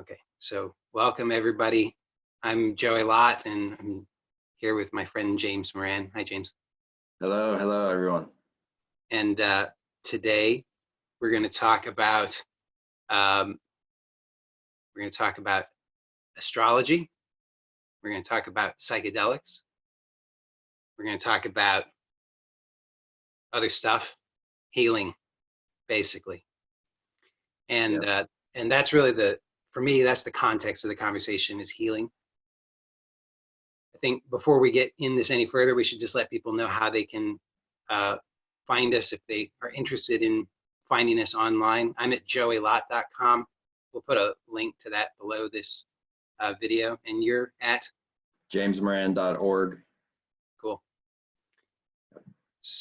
Okay, so welcome everybody. I'm Joey Lott, and I'm here with my friend James Moran. Hi, James. Hello, everyone. And today we're going to talk about astrology. We're going to talk about psychedelics. We're going to talk about other stuff, healing, basically. And Yep. And that's really for me, that's the context of the conversation, is healing. I think before we get in this any further, we should just let people know how they can find us if they are interested in finding us online. I'm at joeylott.com. We'll put a link to that below this video. And you're at? jamesmoran.org. Cool.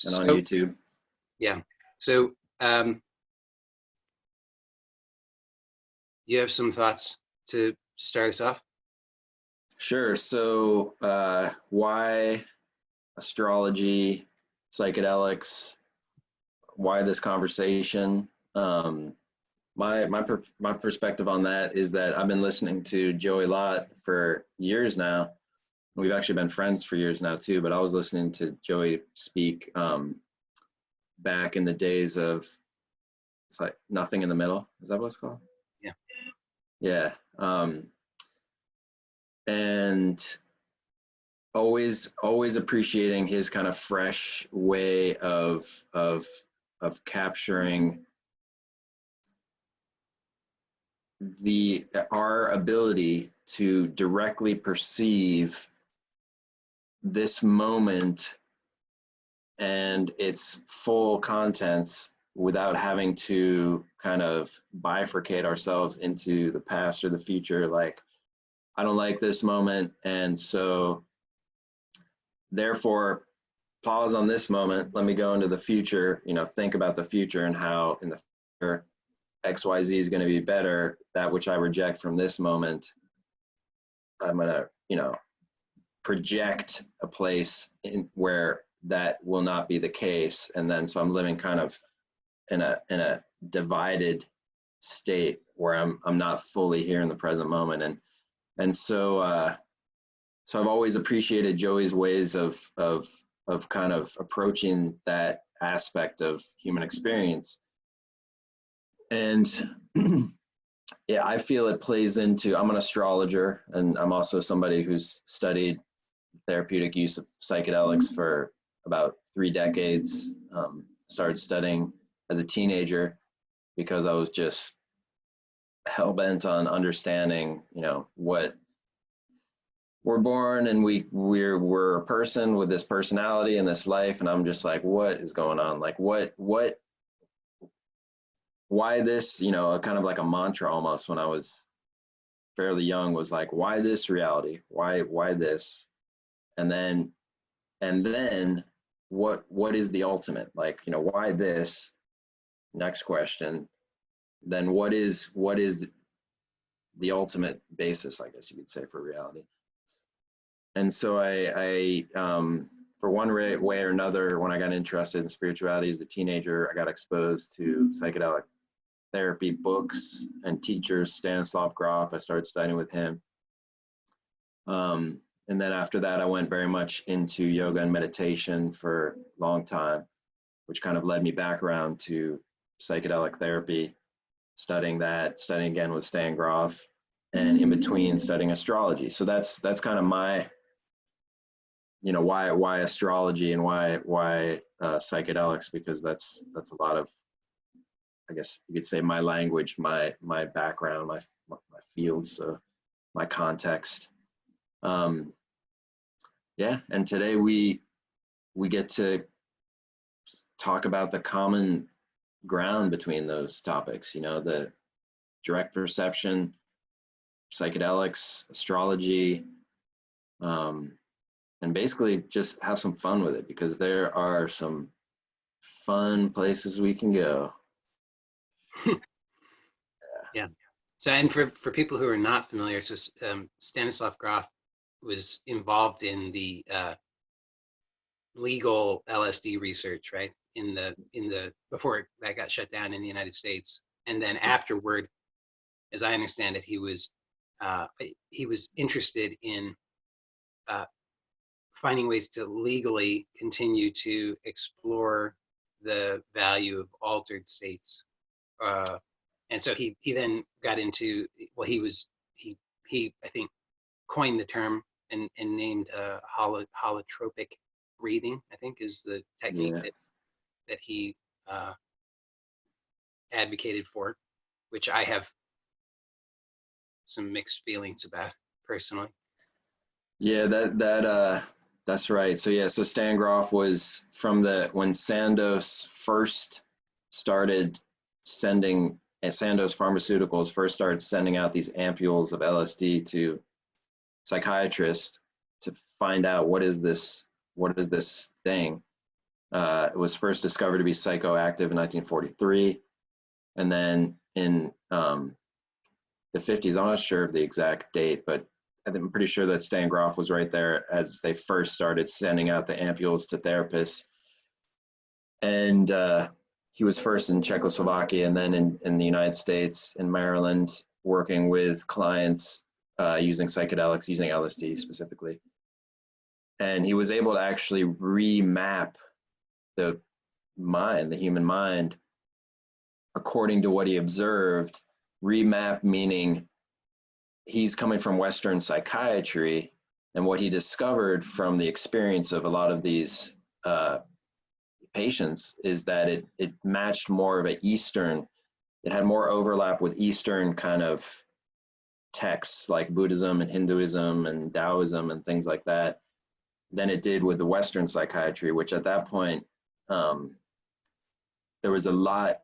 And on YouTube. Yeah. So you have some thoughts to start us off? Sure. So why astrology, psychedelics? Why this conversation? My perspective on that is that I've been listening to Joey Lott for years now. We've actually been friends for years now too, but I was listening to Joey speak back in the days of, it's like Nothing in the Middle. Is that what it's called? Yeah. Yeah. And always appreciating his kind of fresh way of capturing our ability to directly perceive this moment and its full contents without having to kind of bifurcate ourselves into the past or the future. Like, I don't like this moment, and so therefore pause on this moment, let me go into the future, think about the future and how in the future XYZ is going to be better. That which I reject from this moment, I'm going to project a place in where that will not be the case. And then so I'm living kind of in a divided state where I'm not fully here in the present moment. And so so I've always appreciated Joey's ways of kind of approaching that aspect of human experience. And yeah, I feel it plays into, I'm an astrologer, and I'm also somebody who's studied therapeutic use of psychedelics for about 3 decades. Started studying as a teenager because I was just hell-bent on understanding, what we're born, and we're a person with this personality and this life, and I'm just like, what is going on? Like, why this, kind of like a mantra almost when I was fairly young, was like, why this reality? Why this? And then what is the ultimate? Like, why this? Next question. Then what is the ultimate basis, I guess you could say, for reality? And so I for one way or another, when I got interested in spirituality as a teenager, I got exposed to psychedelic therapy books and teachers. Stanislav Grof, I started studying with him. And then after that, I went very much into yoga and meditation for a long time, which kind of led me back around to psychedelic therapy, studying again with Stan Grof, and in between studying astrology. So that's kind of my, why astrology and why psychedelics, because that's a lot of, I guess you could say, my language, my background, my fields, my context. Yeah, and today we get to talk about the common ground between those topics, the direct perception, psychedelics, astrology, and basically just have some fun with it, because there are some fun places we can go. Yeah. So, and for people who are not familiar, so Stanislav Grof was involved in the legal LSD research, right? In the before that got shut down in the United States, and then afterward, as I understand it, he was interested in finding ways to legally continue to explore the value of altered states. And so he then got into, well, he I think coined the term and named holotropic breathing, I think is the technique that he advocated for, which I have some mixed feelings about personally. Yeah, that's right. So yeah, so Stan Grof was when Sandoz first started sending, and Sandoz Pharmaceuticals first started sending out these ampules of LSD to psychiatrists to find out what is this thing. It was first discovered to be psychoactive in 1943, and then in the 50s, I'm not sure of the exact date, but I'm pretty sure that Stan Grof was right there as they first started sending out the ampules to therapists. And he was first in Czechoslovakia and then in the United States, in Maryland, working with clients using psychedelics, using LSD specifically. And he was able to actually remap the human mind, according to what he observed. Remap meaning he's coming from Western psychiatry, and what he discovered from the experience of a lot of these patients is that it matched more of it had more overlap with Eastern kind of texts like Buddhism and Hinduism and Taoism and things like that than it did with the Western psychiatry, which at that point, there was a lot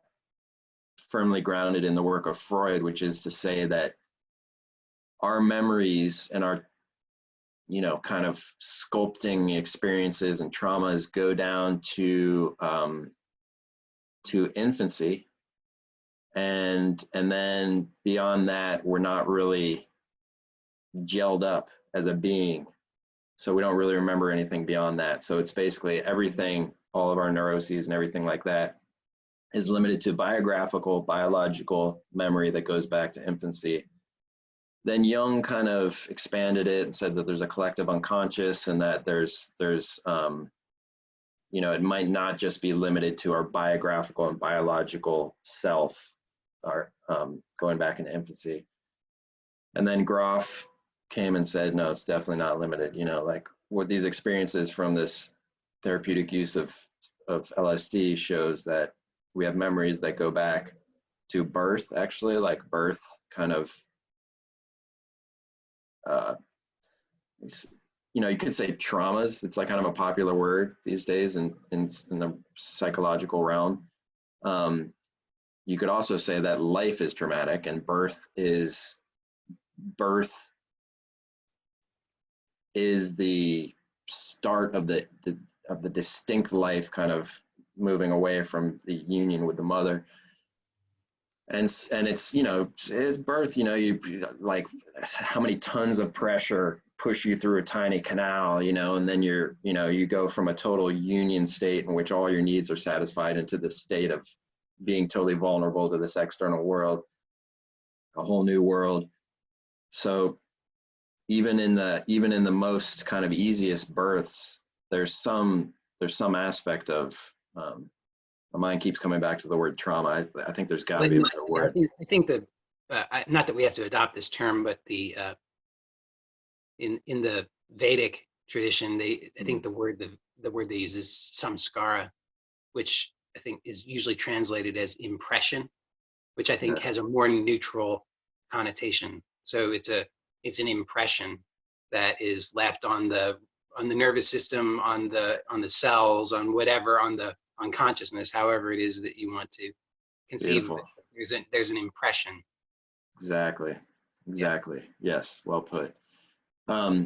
firmly grounded in the work of Freud, which is to say that our memories and our, kind of sculpting experiences and traumas go down to infancy. And then beyond that, we're not really gelled up as a being. So we don't really remember anything beyond that. So it's basically everything, all of our neuroses and everything like that is limited to biological memory that goes back to infancy. Then Jung kind of expanded it and said that there's a collective unconscious, and that there's it might not just be limited to our biographical and biological self, or going back into infancy. And then Grof came and said, no, it's definitely not limited. Like what these experiences from this therapeutic use of LSD shows that we have memories that go back to birth, actually, like birth kind of, you could say traumas. It's like kind of a popular word these days in the psychological realm. You could also say that life is traumatic and birth is the start of the distinct life, kind of moving away from the union with the mother. And it's, it's birth, you like how many tons of pressure push you through a tiny canal, and then you go from a total union state in which all your needs are satisfied into the state of being totally vulnerable to this external world, a whole new world. So even in the most kind of easiest births, there's some aspect of, my mind keeps coming back to the word trauma. I think there's got to be a better word. I think that, not that we have to adopt this term, but the in the Vedic tradition, I think the word they use is samskara, which I think is usually translated as impression, which I think has a more neutral connotation. So it's an impression that is left on the nervous system, on the cells, on whatever, on the unconsciousness, however it is that you want to conceive of it. There's an impression. Exactly. Yes, well put.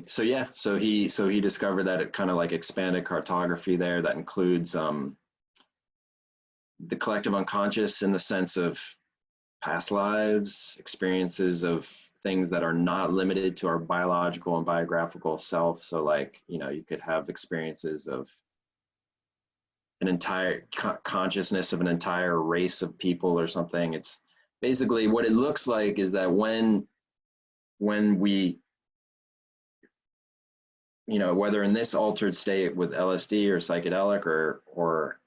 So he discovered that it kind of like expanded cartography there that includes the collective unconscious in the sense of past lives, experiences of things that are not limited to our biological and biographical self. So like, you could have experiences of an entire consciousness of an entire race of people or something. It's basically what it looks like is that when we, you know, whether in this altered state with LSD or psychedelic or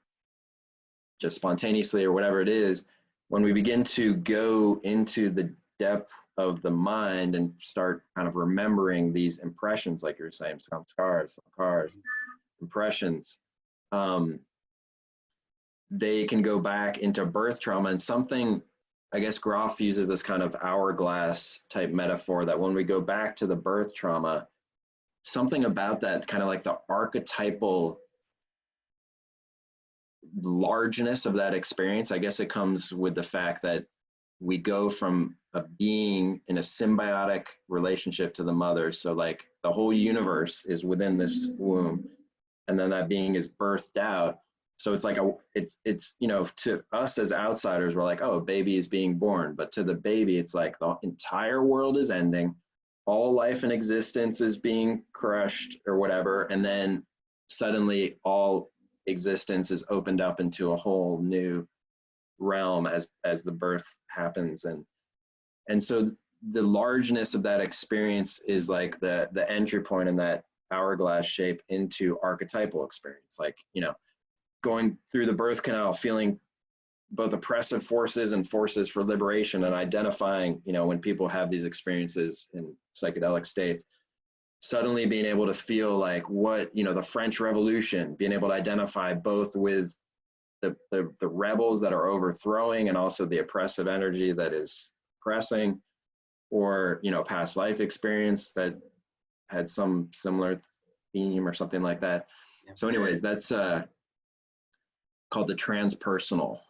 just spontaneously or whatever it is, when we begin to go into the depth of the mind and start kind of remembering these impressions, like you were saying, some scars, impressions, they can go back into birth trauma. And something, I guess Grof uses this kind of hourglass type metaphor, that when we go back to the birth trauma, something about that kind of like the archetypal largeness of that experience, I guess it comes with the fact that we go from a being in a symbiotic relationship to the mother. So like the whole universe is within this womb, and then that being is birthed out. So it's like it's you know, to us as outsiders, we're like, oh, a baby is being born. But to the baby, it's like the entire world is ending, all life and existence is being crushed or whatever, and then suddenly all existence is opened up into a whole new realm as the birth happens. And so the largeness of that experience is like the entry point in that hourglass shape into archetypal experience. Like, you know, going through the birth canal, feeling both oppressive forces and forces for liberation, and identifying, you know, when people have these experiences in psychedelic states, suddenly being able to feel like what, you know, the French Revolution, being able to identify both with the rebels that are overthrowing and also the oppressive energy that is oppressing, or, you know, past life experience that had some similar theme or something like that. Yeah. So anyways, that's called the transpersonal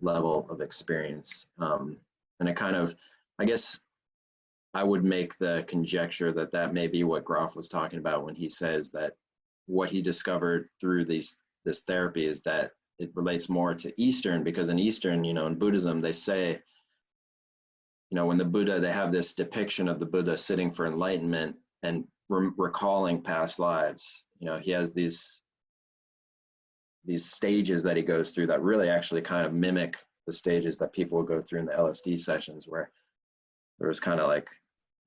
level of experience. And it kind of, I guess I would make the conjecture that that may be what Grof was talking about when he says that what he discovered through this therapy is that it relates more to Eastern, because in Eastern, you know, in Buddhism, they say, you know, when the Buddha, they have this depiction of the Buddha sitting for enlightenment and recalling past lives. You know, he has these stages that he goes through that really actually kind of mimic the stages that people will go through in the LSD sessions, where there was kind of like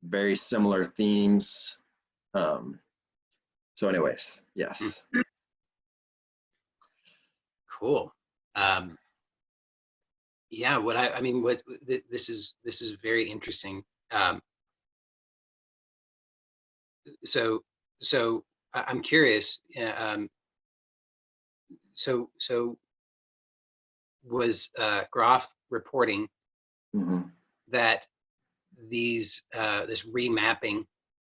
very similar themes. So anyways, yes. Cool. Yeah, I mean, this is very interesting. So I'm curious. So was Grof reporting that these this remapping?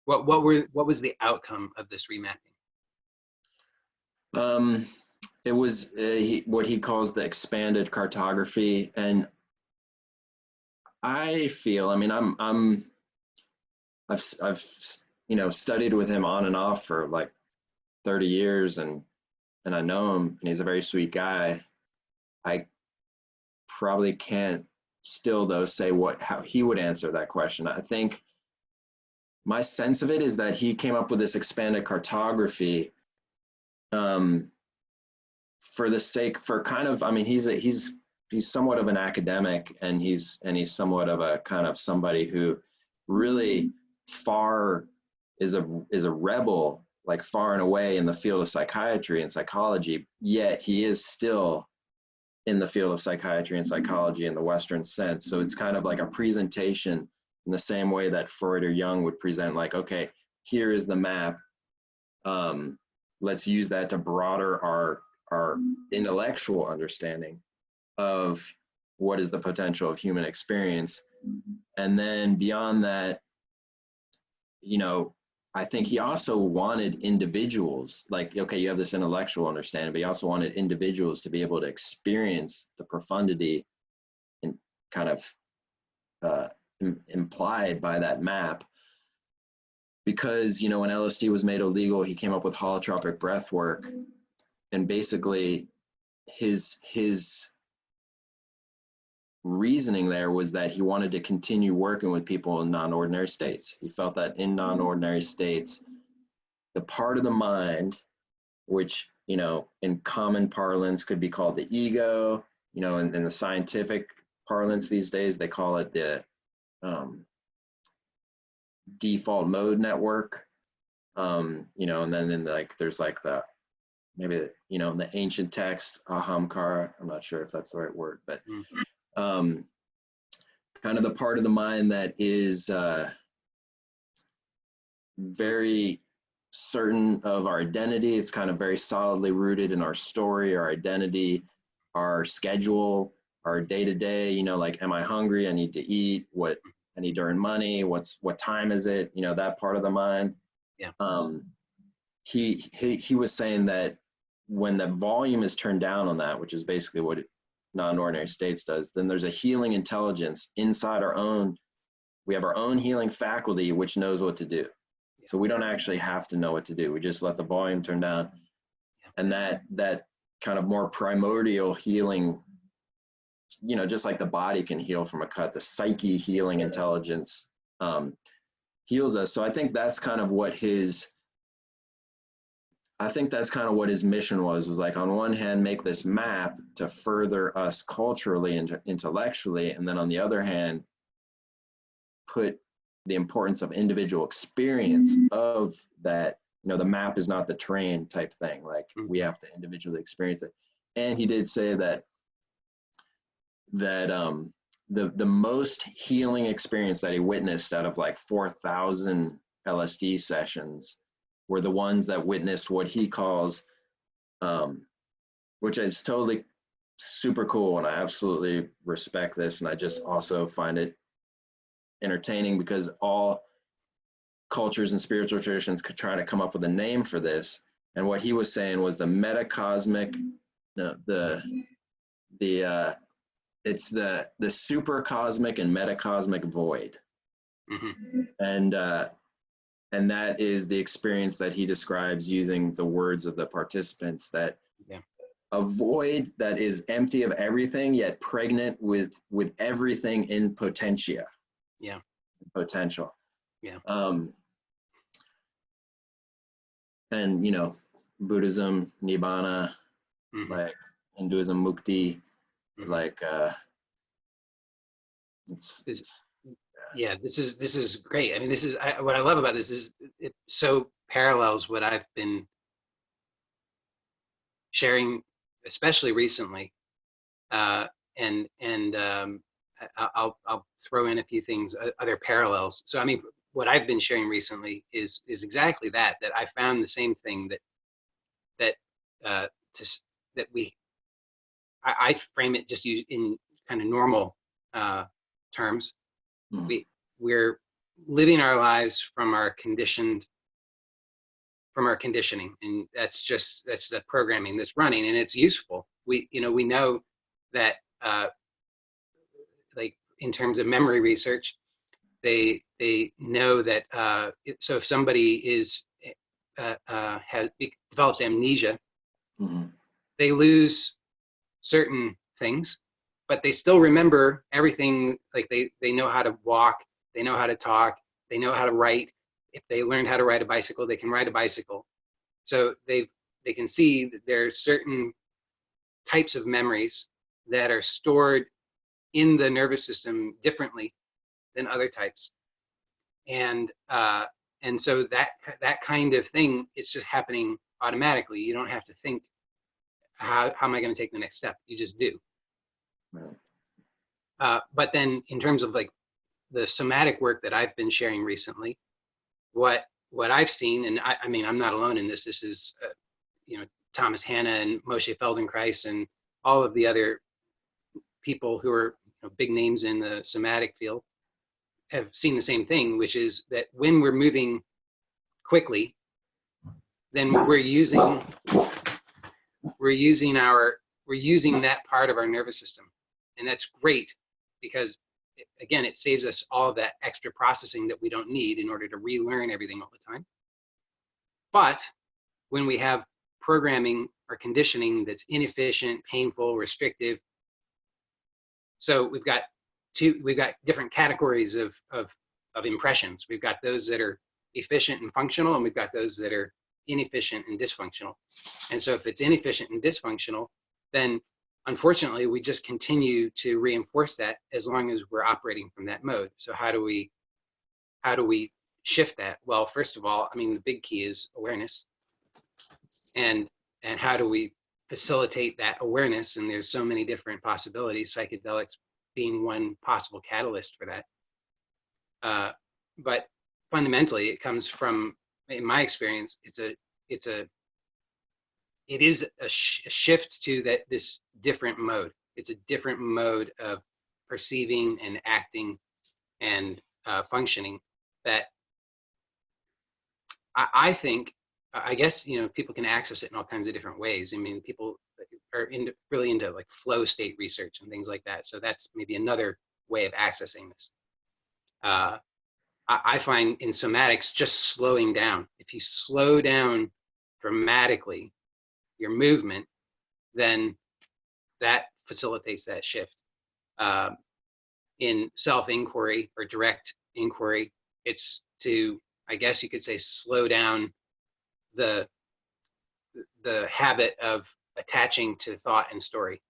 What was the outcome of this remapping? It was what he calls the expanded cartography, and I feel, I mean, I've you know, studied with him on and off for like 30 years, and I know him, and he's a very sweet guy. I probably can't still though say how he would answer that question. I think my sense of it is that he came up with this expanded cartography for the sake, for kind of, I mean, he's somewhat of an academic, and he's somewhat of a kind of somebody who really is a rebel, like far and away in the field of psychiatry and psychology, yet he is still in the field of psychiatry and psychology in the Western sense. So it's kind of like a presentation in the same way that Freud or Jung would present, like, okay, here is the map. Let's use that to broader our intellectual understanding of what is the potential of human experience. And then beyond that, you know, I think he also wanted individuals, like, okay, you have this intellectual understanding, but he also wanted individuals to be able to experience the profundity and kind of implied by that map. Because, you know, when LSD was made illegal, he came up with holotropic breath work, and basically his reasoning there was that he wanted to continue working with people in non-ordinary states. He felt that in non-ordinary states, the part of the mind, which, you know, in common parlance could be called the ego, you know, in the scientific parlance these days, they call it the default mode network. You know, and then in like, there's like the, maybe, you know, in the ancient text, ahamkara, I'm not sure if that's the right word, but kind of the part of the mind that is very certain of our identity. It's kind of very solidly rooted in our story, our identity, our schedule, our day-to-day, you know, like, am I hungry? I need to eat. What, I need to earn money. What time is it? You know, that part of the mind. Yeah. He was saying that when the volume is turned down on that, which is basically what non-ordinary states does, then there's a healing intelligence inside our own. We have our own healing faculty, which knows what to do. So we don't actually have to know what to do. We just let the volume turn down. And that kind of more primordial healing, you know, just like the body can heal from a cut, the psyche healing intelligence heals us. So I think that's kind of what his mission was like, on one hand, make this map to further us culturally and intellectually, and then on the other hand, put the importance of individual experience of that. You know, the map is not the terrain type thing. Like, we have to individually experience it. And he did say that the most healing experience that he witnessed out of like 4,000 LSD sessions were the ones that witnessed what he calls, which is totally super cool, and I absolutely respect this, and I just also find it entertaining because all cultures and spiritual traditions could try to come up with a name for this. And what he was saying was the metacosmic, it's the super cosmic and metacosmic void. And that is the experience that he describes using the words of the participants, that a void that is empty of everything, yet pregnant with everything in potentia. Potential. And, you know, Buddhism, Nibbana, like Hinduism, Mukti, like, this is great. I mean, this is, what I love about this is it so parallels what I've been sharing, especially recently. I'll throw in a few things, other parallels. So, I mean, what I've been sharing recently is exactly that I found the same thing, I frame it just in kind of normal terms. We're living our lives from our conditioning, and that's the programming that's running, and it's useful. We know that like in terms of memory research, they know that so if somebody develops amnesia, they lose certain things, but they still remember everything. Like they know how to walk, they know how to talk, they know how to write. If they learned how to ride a bicycle, they can ride a bicycle. So they can see that there's certain types of memories that are stored in the nervous system differently than other types, and so that kind of thing is just happening automatically. You don't have to think, how am I going to take the next step? You just do. But then in terms of like the somatic work that I've been sharing recently, what I've seen, and I mean, I'm not alone in this. This is Thomas Hanna and Moshe Feldenkrais and all of the other people who are big names in the somatic field have seen the same thing, which is that when we're moving quickly, then we're using that part of our nervous system, and that's great because again, it saves us all that extra processing that we don't need in order to relearn everything all the time. But when we have programming or conditioning that's inefficient, painful, restrictive, so we've got different categories of impressions. We've got those that are efficient and functional, and we've got those that are inefficient and dysfunctional. And so if it's inefficient and dysfunctional, then unfortunately, we just continue to reinforce that as long as we're operating from that mode. So how do we shift that? Well, first of all, I mean, the big key is awareness, and how do we facilitate that awareness? And there's so many different possibilities, psychedelics being one possible catalyst for that. But fundamentally, it comes from, in my experience, it is a shift to this different mode. It's a different mode of perceiving and acting and functioning that I think, I guess, people can access it in all kinds of different ways. I mean, people are really into like flow state research and things like that. So that's maybe another way of accessing this. I find in somatics, just slowing down. If you slow down dramatically your movement, then that facilitates that shift. In self-inquiry or direct inquiry, it's to, I guess you could say, slow down the habit of attaching to thought and story.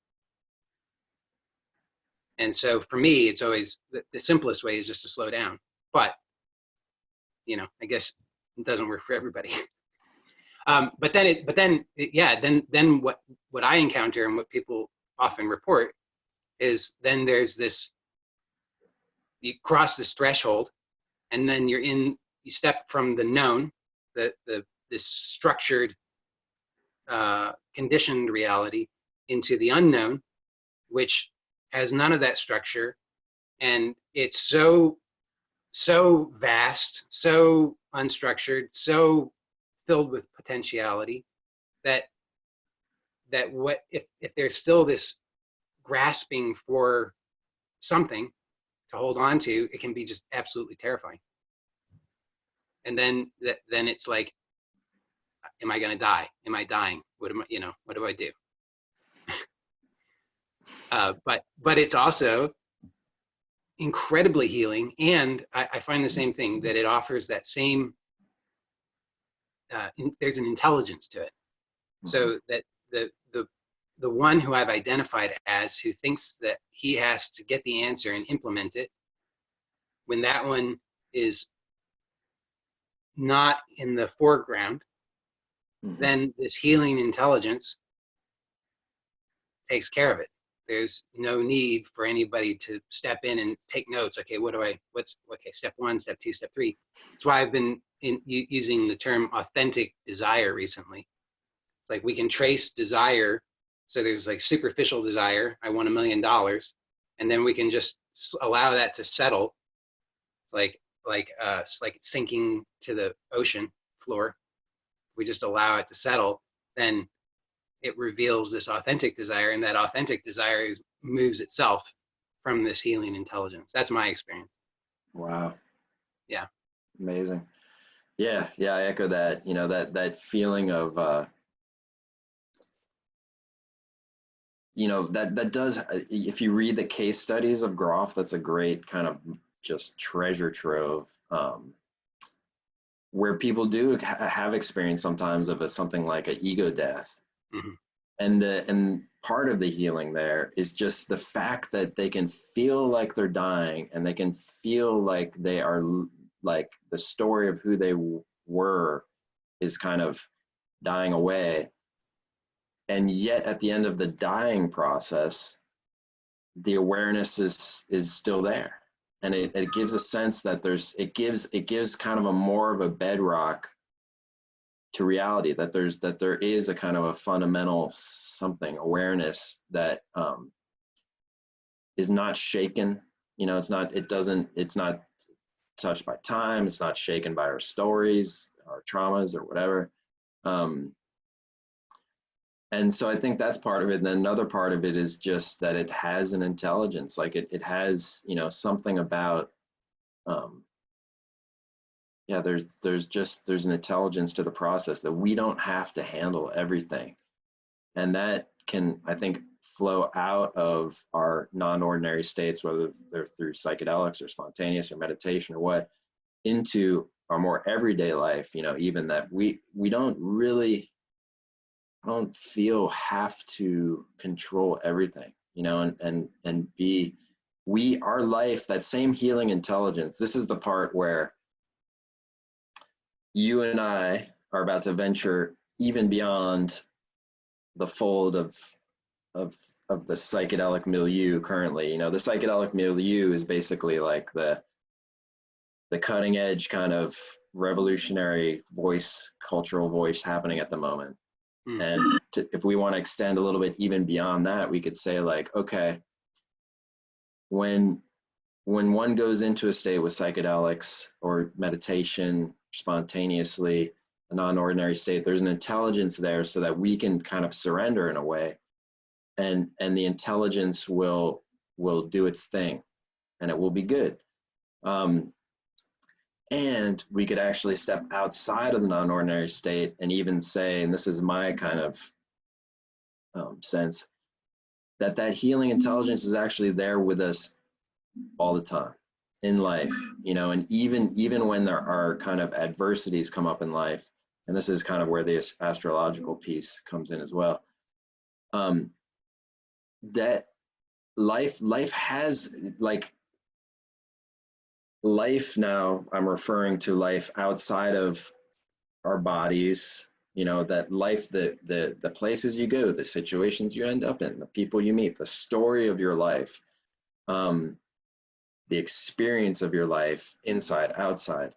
And so for me, it's always the simplest way is just to slow down. But I guess it doesn't work for everybody. But then what I encounter and what people often report is then there's this, you cross this threshold, and then you step from the known, this structured, conditioned reality into the unknown, which has none of that structure, and it's so vast, so unstructured, so filled with potentiality that what if there's still this grasping for something to hold on to, it can be just absolutely terrifying. And then it's like, am I going to die? Am I dying? What do I do? But it's also incredibly healing, and I find the same thing, that it offers that same, there's an intelligence to it. So that the one who I've identified as, who thinks that he has to get the answer and implement it, when that one is not in the foreground, then this healing intelligence takes care of it. There's no need for anybody to step in and take notes. Okay, step one, step two, step three. That's why I've been using the term authentic desire recently. It's like we can trace desire. So there's like superficial desire, I want $1 million, and then we can just allow that to settle. It's like it's sinking to the ocean floor. We just allow it to settle, then it reveals this authentic desire, and that authentic desire moves itself from this healing intelligence. That's my experience. Wow. Yeah. Amazing. Yeah, I echo that. That feeling of that does, if you read the case studies of Grof, that's a great kind of just treasure trove, where people do have experience sometimes of something like an ego death. Mm-hmm. And part of the healing there is just the fact that they can feel like they're dying, and they can feel like they are, like the story of who they were is kind of dying away. And yet at the end of the dying process, the awareness is still there. And it gives a sense that it gives kind of a more of a bedrock to reality, that there is a kind of a fundamental something, awareness that is not shaken. It's not touched by time. It's not shaken by our stories, our traumas, or whatever. And so I think that's part of it. And then another part of it is just that it has an intelligence, like it has, something about, there's an intelligence to the process that we don't have to handle everything. And that can, I think, flow out of our non-ordinary states, whether they're through psychedelics or spontaneous or meditation or what, into our more everyday life, even that we don't really, don't feel have to control everything, you know, and be, our life, that same healing intelligence. This is the part where you and I are about to venture even beyond the fold of the psychedelic milieu currently. You know, the psychedelic milieu is basically like the cutting edge kind of revolutionary voice, cultural voice happening at the moment. And if we want to extend a little bit even beyond that, we could say like, okay, when one goes into a state with psychedelics or meditation spontaneously, a non-ordinary state, there's an intelligence there so that we can kind of surrender in a way, and the intelligence will do its thing, and it will be good. And we could actually step outside of the non-ordinary state and even say, and this is my kind of sense, that healing intelligence is actually there with us all the time in life, you know, and even when there are kind of adversities come up in life, and this is kind of where the astrological piece comes in as well, that life has, like, life, now I'm referring to life outside of our bodies, you know, that life, the places you go, the situations you end up in, the people you meet, the story of your life, the experience of your life, inside, outside,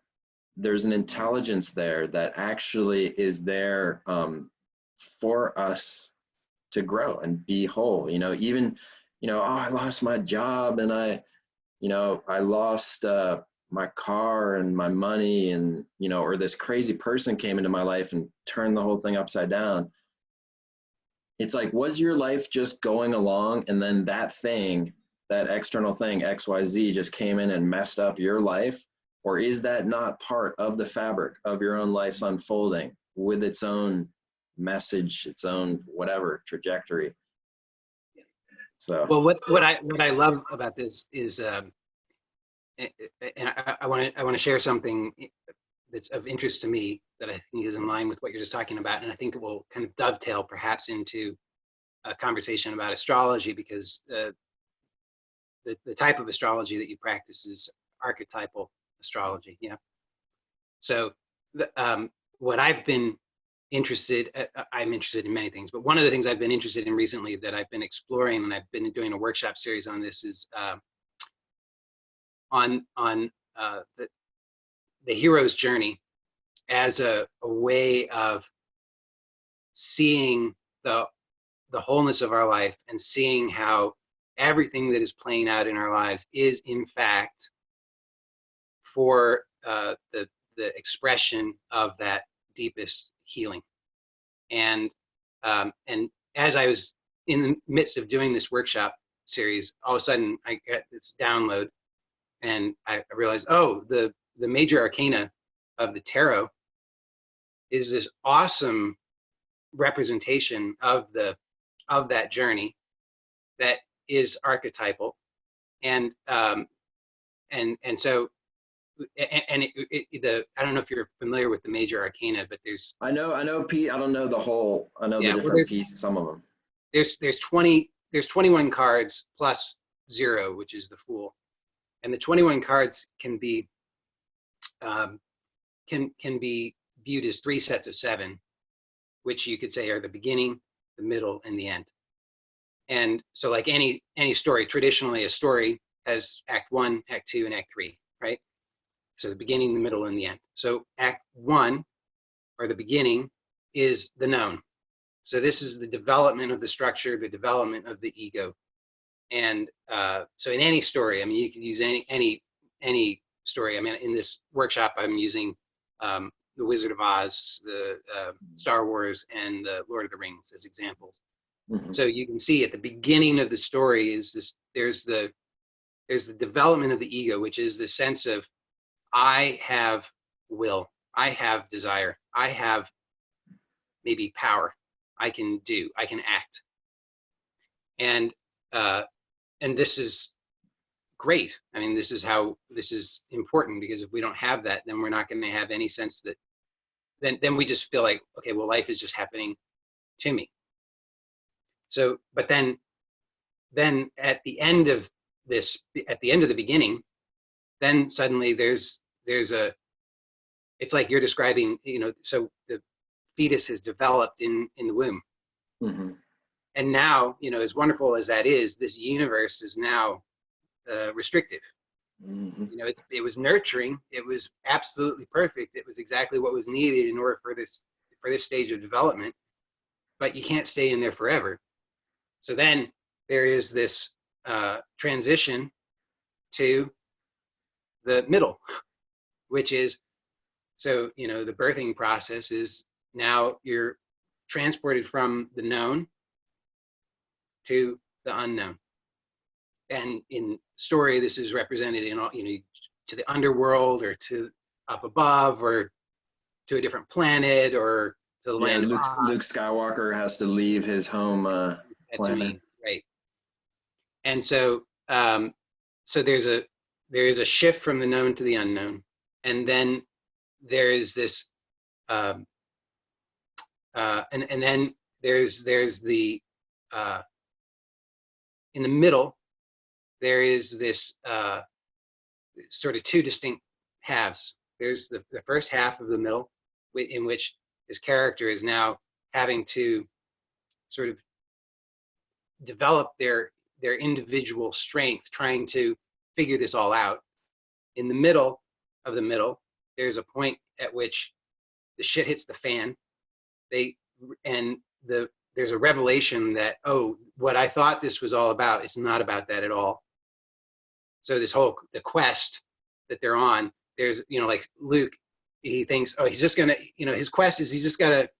there's an intelligence there that actually is there for us to grow and be whole. You know, even, you know, oh, I lost my job, and I lost my car and my money, and, you know, or this crazy person came into my life and turned the whole thing upside down. It's like, was your life just going along, and then that thing, that external thing, XYZ, just came in and messed up your life? Or is that not part of the fabric of your own life's unfolding with its own message, its own whatever trajectory? So, well, what I love about this is, and I want to share something that's of interest to me that I think is in line with what you're just talking about, and I think it will kind of dovetail perhaps into a conversation about astrology, because the type of astrology that you practice is archetypal astrology. Yeah. So what I've been I'm interested in many things, but one of the things I've been interested in recently that I've been exploring, and I've been doing a workshop series on this, is on the hero's journey as a way of seeing the wholeness of our life, and seeing how everything that is playing out in our lives is in fact for the expression of that deepest healing. And as I was in the midst of doing this workshop series, all of a sudden I got this download, and I realized, oh, the major arcana of the tarot is this awesome representation of that journey that is archetypal, and so I don't know if you're familiar with the major arcana, but there's, I know Pete, I don't know the whole, I know the different well, pieces, some of them. There's 21 cards plus 0, which is the Fool, and the 21 cards can be viewed as 3 sets of 7, which you could say are the beginning, the middle, and the end. And so, like any story, traditionally a story has Act 1, Act 2, and Act 3, right? So the beginning, the middle, and the end. So Act 1, or the beginning, is the known. So this is the development of the structure, the development of the ego. And so in any story, I mean, you could use any story. I mean, in this workshop, I'm using The Wizard of Oz, the Star Wars, and the Lord of the Rings as examples. Mm-hmm. So you can see at the beginning of the story is this, there's the development of the ego, which is the sense of, I have will, I have desire, I have maybe power, I can do, I can act. And this is great. I mean, this is important, because if we don't have that, then we're not going to have any sense that, then we just feel like, okay, well, life is just happening to me. So, but then at the end of this, at the end of the beginning, then suddenly there's a, it's like you're describing, so the fetus has developed in the womb. Mm-hmm. And now, as wonderful as that is, this universe is now restrictive. Mm-hmm. It was nurturing. It was absolutely perfect. It was exactly what was needed in order for this stage of development. But you can't stay in there forever. So then there is this transition to the middle, which is, so the birthing process is now you're transported from the known to the unknown. And in story, this is represented in all, to the underworld or to up above or to a different planet or to the land. Luke Skywalker has to leave his home planet. Right. And so, so there is a shift from the known to the unknown, and then there is this, and then there's the in the middle. There is this sort of two distinct halves. There's the first half of the middle, in which his character is now having to sort of develop their individual strength, trying to figure this all out. In the middle of the middle, there's a point at which the shit hits the fan. There's a revelation that, oh, what I thought this was all about, it's not about that at all. So the quest that they're on, there's, like Luke, he thinks, oh, he's just gonna, his quest is he's just gotta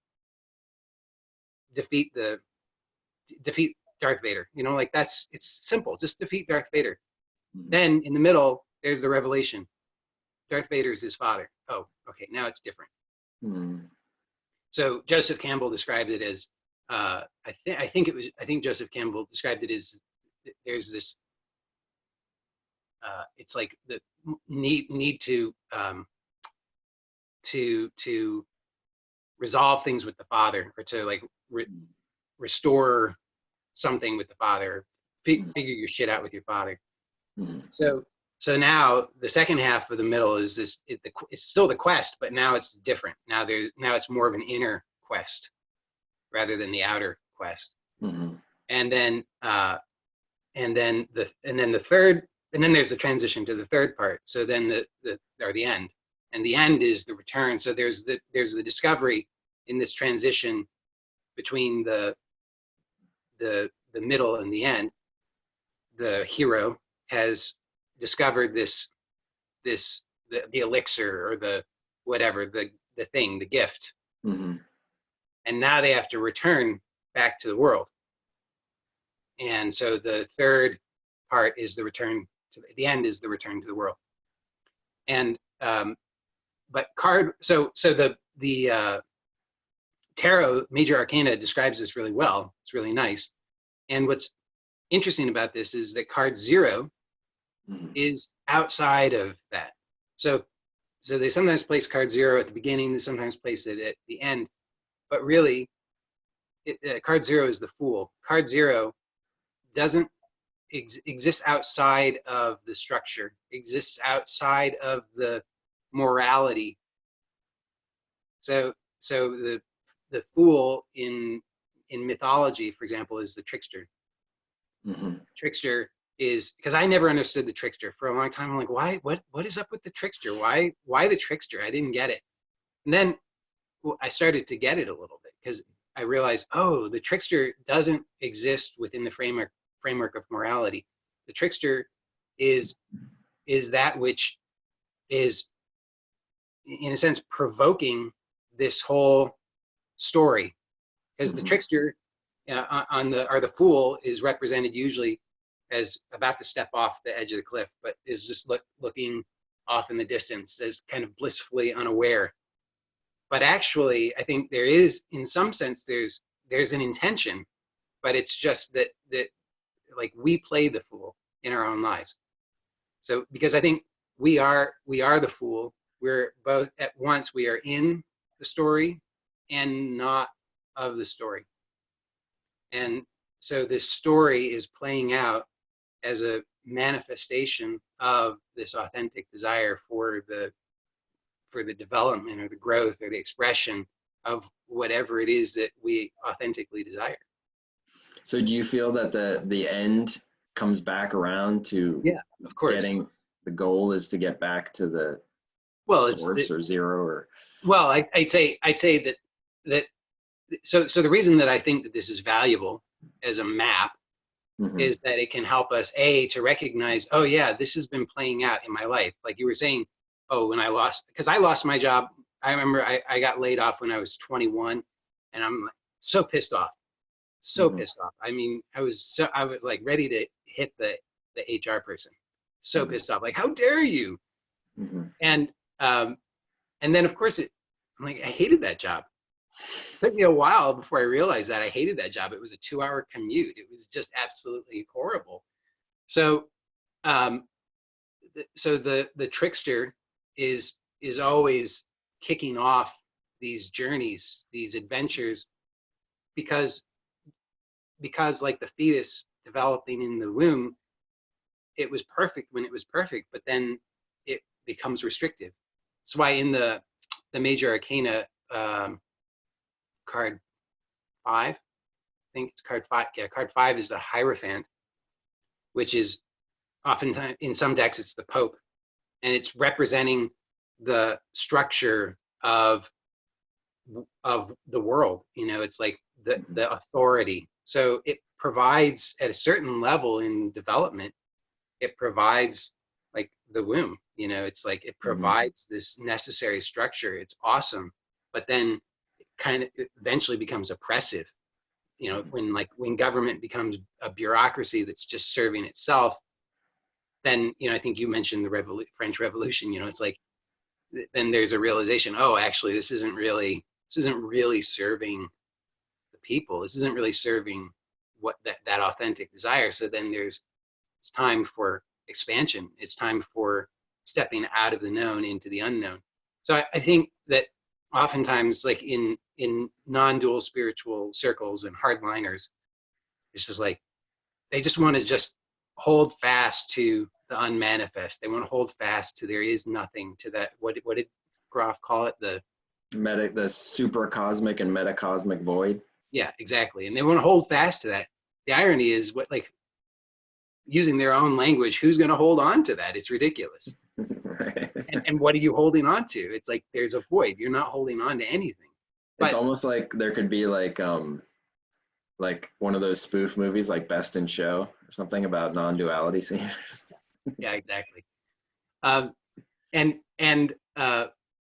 defeat Darth Vader. It's simple, just defeat Darth Vader. Mm-hmm. Then in the middle, there's the revelation. Darth Vader is his father. Oh, okay, now it's different. Mm-hmm. So Joseph Campbell described it as, I think Joseph Campbell described it as, there's this, it's like the need to resolve things with the father, or to like restore something with the father, figure your shit out with your father. Mm-hmm. So now the second half of the middle is this. It's still the quest, but now it's different. Now it's more of an inner quest rather than the outer quest. Mm-hmm. And then the third. And then there's the transition to the third part. So then the end, and the end is the return. So there's the discovery in this transition between the middle and the end. The hero has discovered the elixir, or the whatever, the thing, the gift. Mm-hmm. And now they have to return back to the world. And so the third part is the return. The end is the return to the world. And but the tarot major arcana describes this really well. It's really nice. And what's interesting about this is that card 0 is outside of that. So they sometimes place card 0 at the beginning, they sometimes place it at the end, but really card 0 is the Fool. Card 0 doesn't exists outside of the structure, exists outside of the morality. So the Fool in mythology, for example, is the trickster. Mm-hmm. Trickster is, because I never understood the trickster for a long time. I'm like, why? What is up with the trickster? Why the trickster? I didn't get it. And then I started to get it a little bit, because I realized, oh, the trickster doesn't exist within the framework of morality. The trickster is that which is, in a sense, provoking this whole story, because the trickster the Fool is represented usually as about to step off the edge of the cliff, but is just looking off in the distance, as kind of blissfully unaware. But actually, I think there is, in some sense, there's an intention, but it's just that like we play the Fool in our own lives. So because I think we are the Fool. We're both at once. We are in the story and not of the story. And so this story is playing out as a manifestation of this authentic desire for the development or the growth or the expression of whatever it is that we authentically desire. So do you feel that the end comes back around to Yeah, of course. getting, the goal is to get back to the source or zero, or? Well, I'd say that so the reason that I think that this is valuable as a map is that it can help us to recognize, oh yeah, this has been playing out in my life. Like you were saying, oh, because I lost my job. I remember I got laid off when I was 21, and I'm so pissed off, pissed off. I mean, I was like ready to hit the HR person. So pissed off, like, how dare you? And then of course I'm like, I hated that job. It took me a while before I realized that I hated that job. It was a 2-hour commute. It was just absolutely horrible. So, the trickster is always kicking off these journeys, these adventures, because like the fetus developing in the womb, it was perfect when it was perfect, but then it becomes restrictive. That's why in the major arcana, card 5, I think it's card 5. Yeah, card 5 is the Hierophant, which is oftentimes in some decks it's the Pope, and it's representing the structure of the world. You know, it's like the authority. So it provides at a certain level in development. It provides like the womb. You know, it's like it provides this necessary structure. It's awesome, but then kind of eventually becomes oppressive. You know, when government becomes a bureaucracy that's just serving itself, then, you know, I think you mentioned the French Revolution. You know, it's like then there's a realization, oh, actually this isn't really serving the people. This isn't really serving what that authentic desire. So then it's time for expansion. It's time for stepping out of the known into the unknown. So I think that oftentimes, like in non-dual spiritual circles and hardliners, it's just like they just want to just hold fast to the unmanifest. They want to hold fast to there is nothing, to that. What did Grof call it? The super cosmic and metacosmic void. Yeah, exactly. And they want to hold fast to that. The irony is, using their own language, who's going to hold on to that? It's ridiculous. Right. And what are you holding on to? It's like there's a void. You're not holding on to anything. It's almost like there could be like one of those spoof movies like Best in Show or something about non-duality scenes. Yeah, exactly.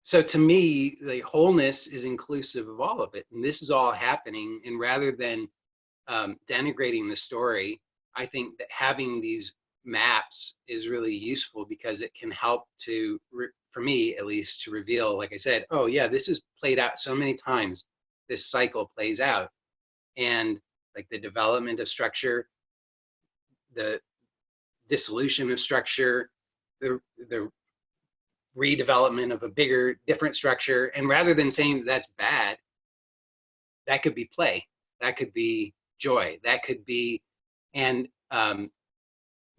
So to me, the wholeness is inclusive of all of it. And this is all happening. And rather than denigrating the story, I think that having these maps is really useful because it can help to, for me at least, to reveal, like I said, oh yeah, this is played out so many times. This cycle plays out. And like the development of structure, the dissolution of structure, the redevelopment of a bigger, different structure. And rather than saying that's bad, that could be play, that could be joy, that could be, and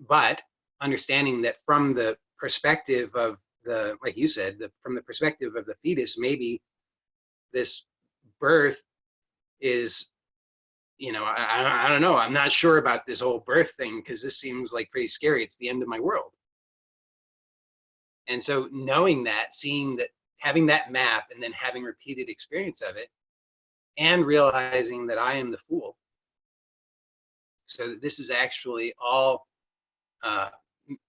but understanding that from the perspective of the, like you said, from the perspective of the fetus, maybe this birth is, you know, I don't know, I'm not sure about this whole birth thing because this seems like pretty scary. It's the end of my world. And so knowing that, seeing that, having that map and then having repeated experience of it and realizing that I am the fool. So this is actually all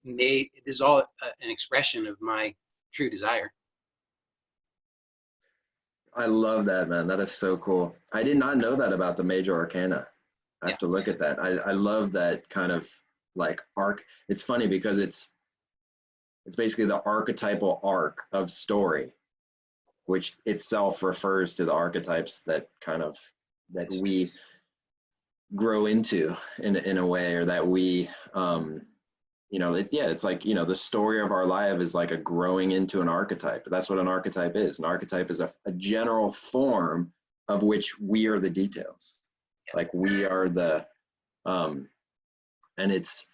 this is all an expression of my true desire. I love that, man. That is so cool. I did not know that about the major arcana. I have to look at that. I love that kind of like arc. It's funny because it's basically the archetypal arc of story, which itself refers to the archetypes that we grow into in a way, or that we, you know, it's like, you know, the story of our life is like a growing into an archetype. That's what an archetype is. An archetype is a general form of which we are the details. Like we are the, and it's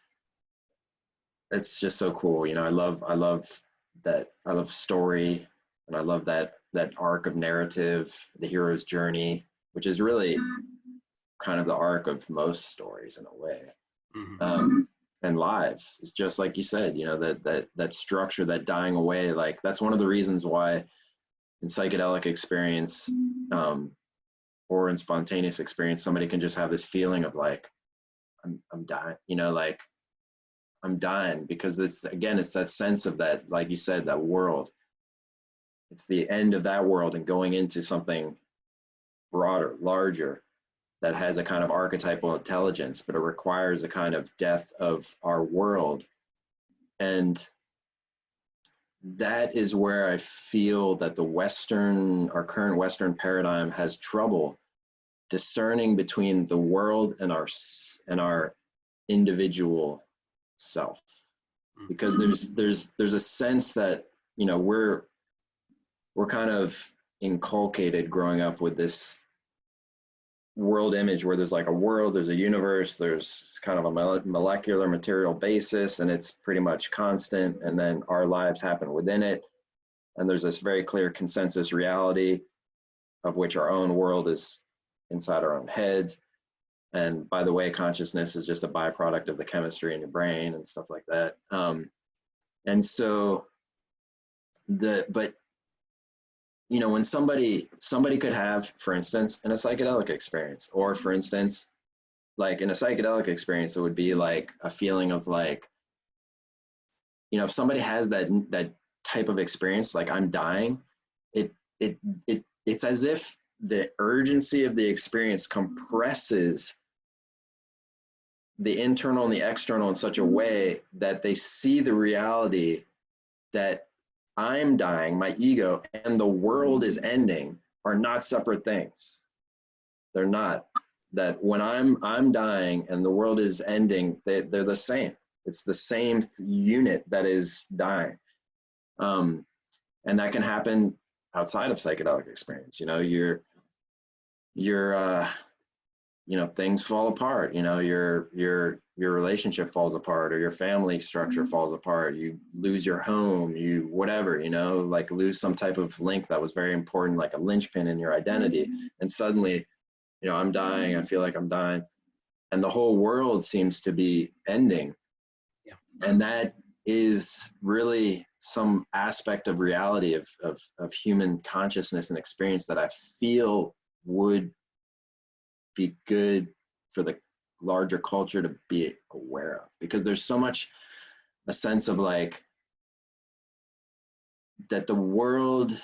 just so cool. You know, I love that. I love story, and I love that arc of narrative, the hero's journey, which is really kind of the arc of most stories in a way. And lives. It's just like you said, you know, that structure, that dying away, like that's one of the reasons why in psychedelic experience, or in spontaneous experience, somebody can just have this feeling of like, I'm dying, you know, like I'm dying, because it's, again, it's that sense of that, like you said, that world. It's the end of that world and going into something broader, larger, that has a kind of archetypal intelligence, but it requires a kind of death of our world. And that is where I feel that our current Western paradigm has trouble discerning between the world and our individual self. Because there's a sense that, you know, we're kind of inculcated growing up with this world image where there's like a world, there's a universe, there's kind of a molecular material basis, and it's pretty much constant, and then our lives happen within it, and there's this very clear consensus reality of which our own world is inside our own heads. And by the way, consciousness is just a byproduct of the chemistry in your brain and stuff like that. And so but you know, when somebody could have, for instance, in a psychedelic experience, or for instance, like in a psychedelic experience, it would be like a feeling of like, you know, if somebody has that type of experience, like I'm dying, it's as if the urgency of the experience compresses the internal and the external in such a way that they see the reality that I'm dying, my ego, and the world is ending are not separate things. They're not. That when I'm dying and the world is ending, they're the same. It's the same unit that is dying. And that can happen outside of psychedelic experience. You know, you know, things fall apart, you know, your relationship falls apart, or your family structure falls apart, you lose your home, you whatever, you know, like lose some type of link that was very important, like a linchpin in your identity. And suddenly, you know, I'm dying, I feel like I'm dying, and the whole world seems to be ending. Yeah. And that is really some aspect of reality of human consciousness and experience that I feel would be good for the larger culture to be aware of, because there's so much a sense of like that the world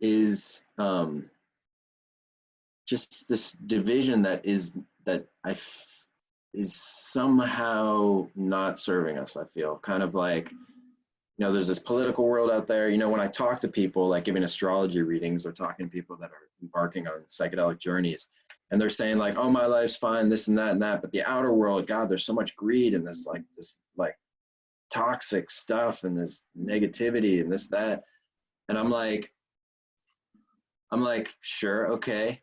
is just this division that is somehow not serving us. I feel kind of like, you know, there's this political world out there. You know, when I talk to people, like giving astrology readings or talking to people that are embarking on psychedelic journeys, and they're saying like, oh, my life's fine, this and that, but the outer world, God, there's so much greed and this toxic stuff and this negativity and this, that. And I'm like, sure, okay.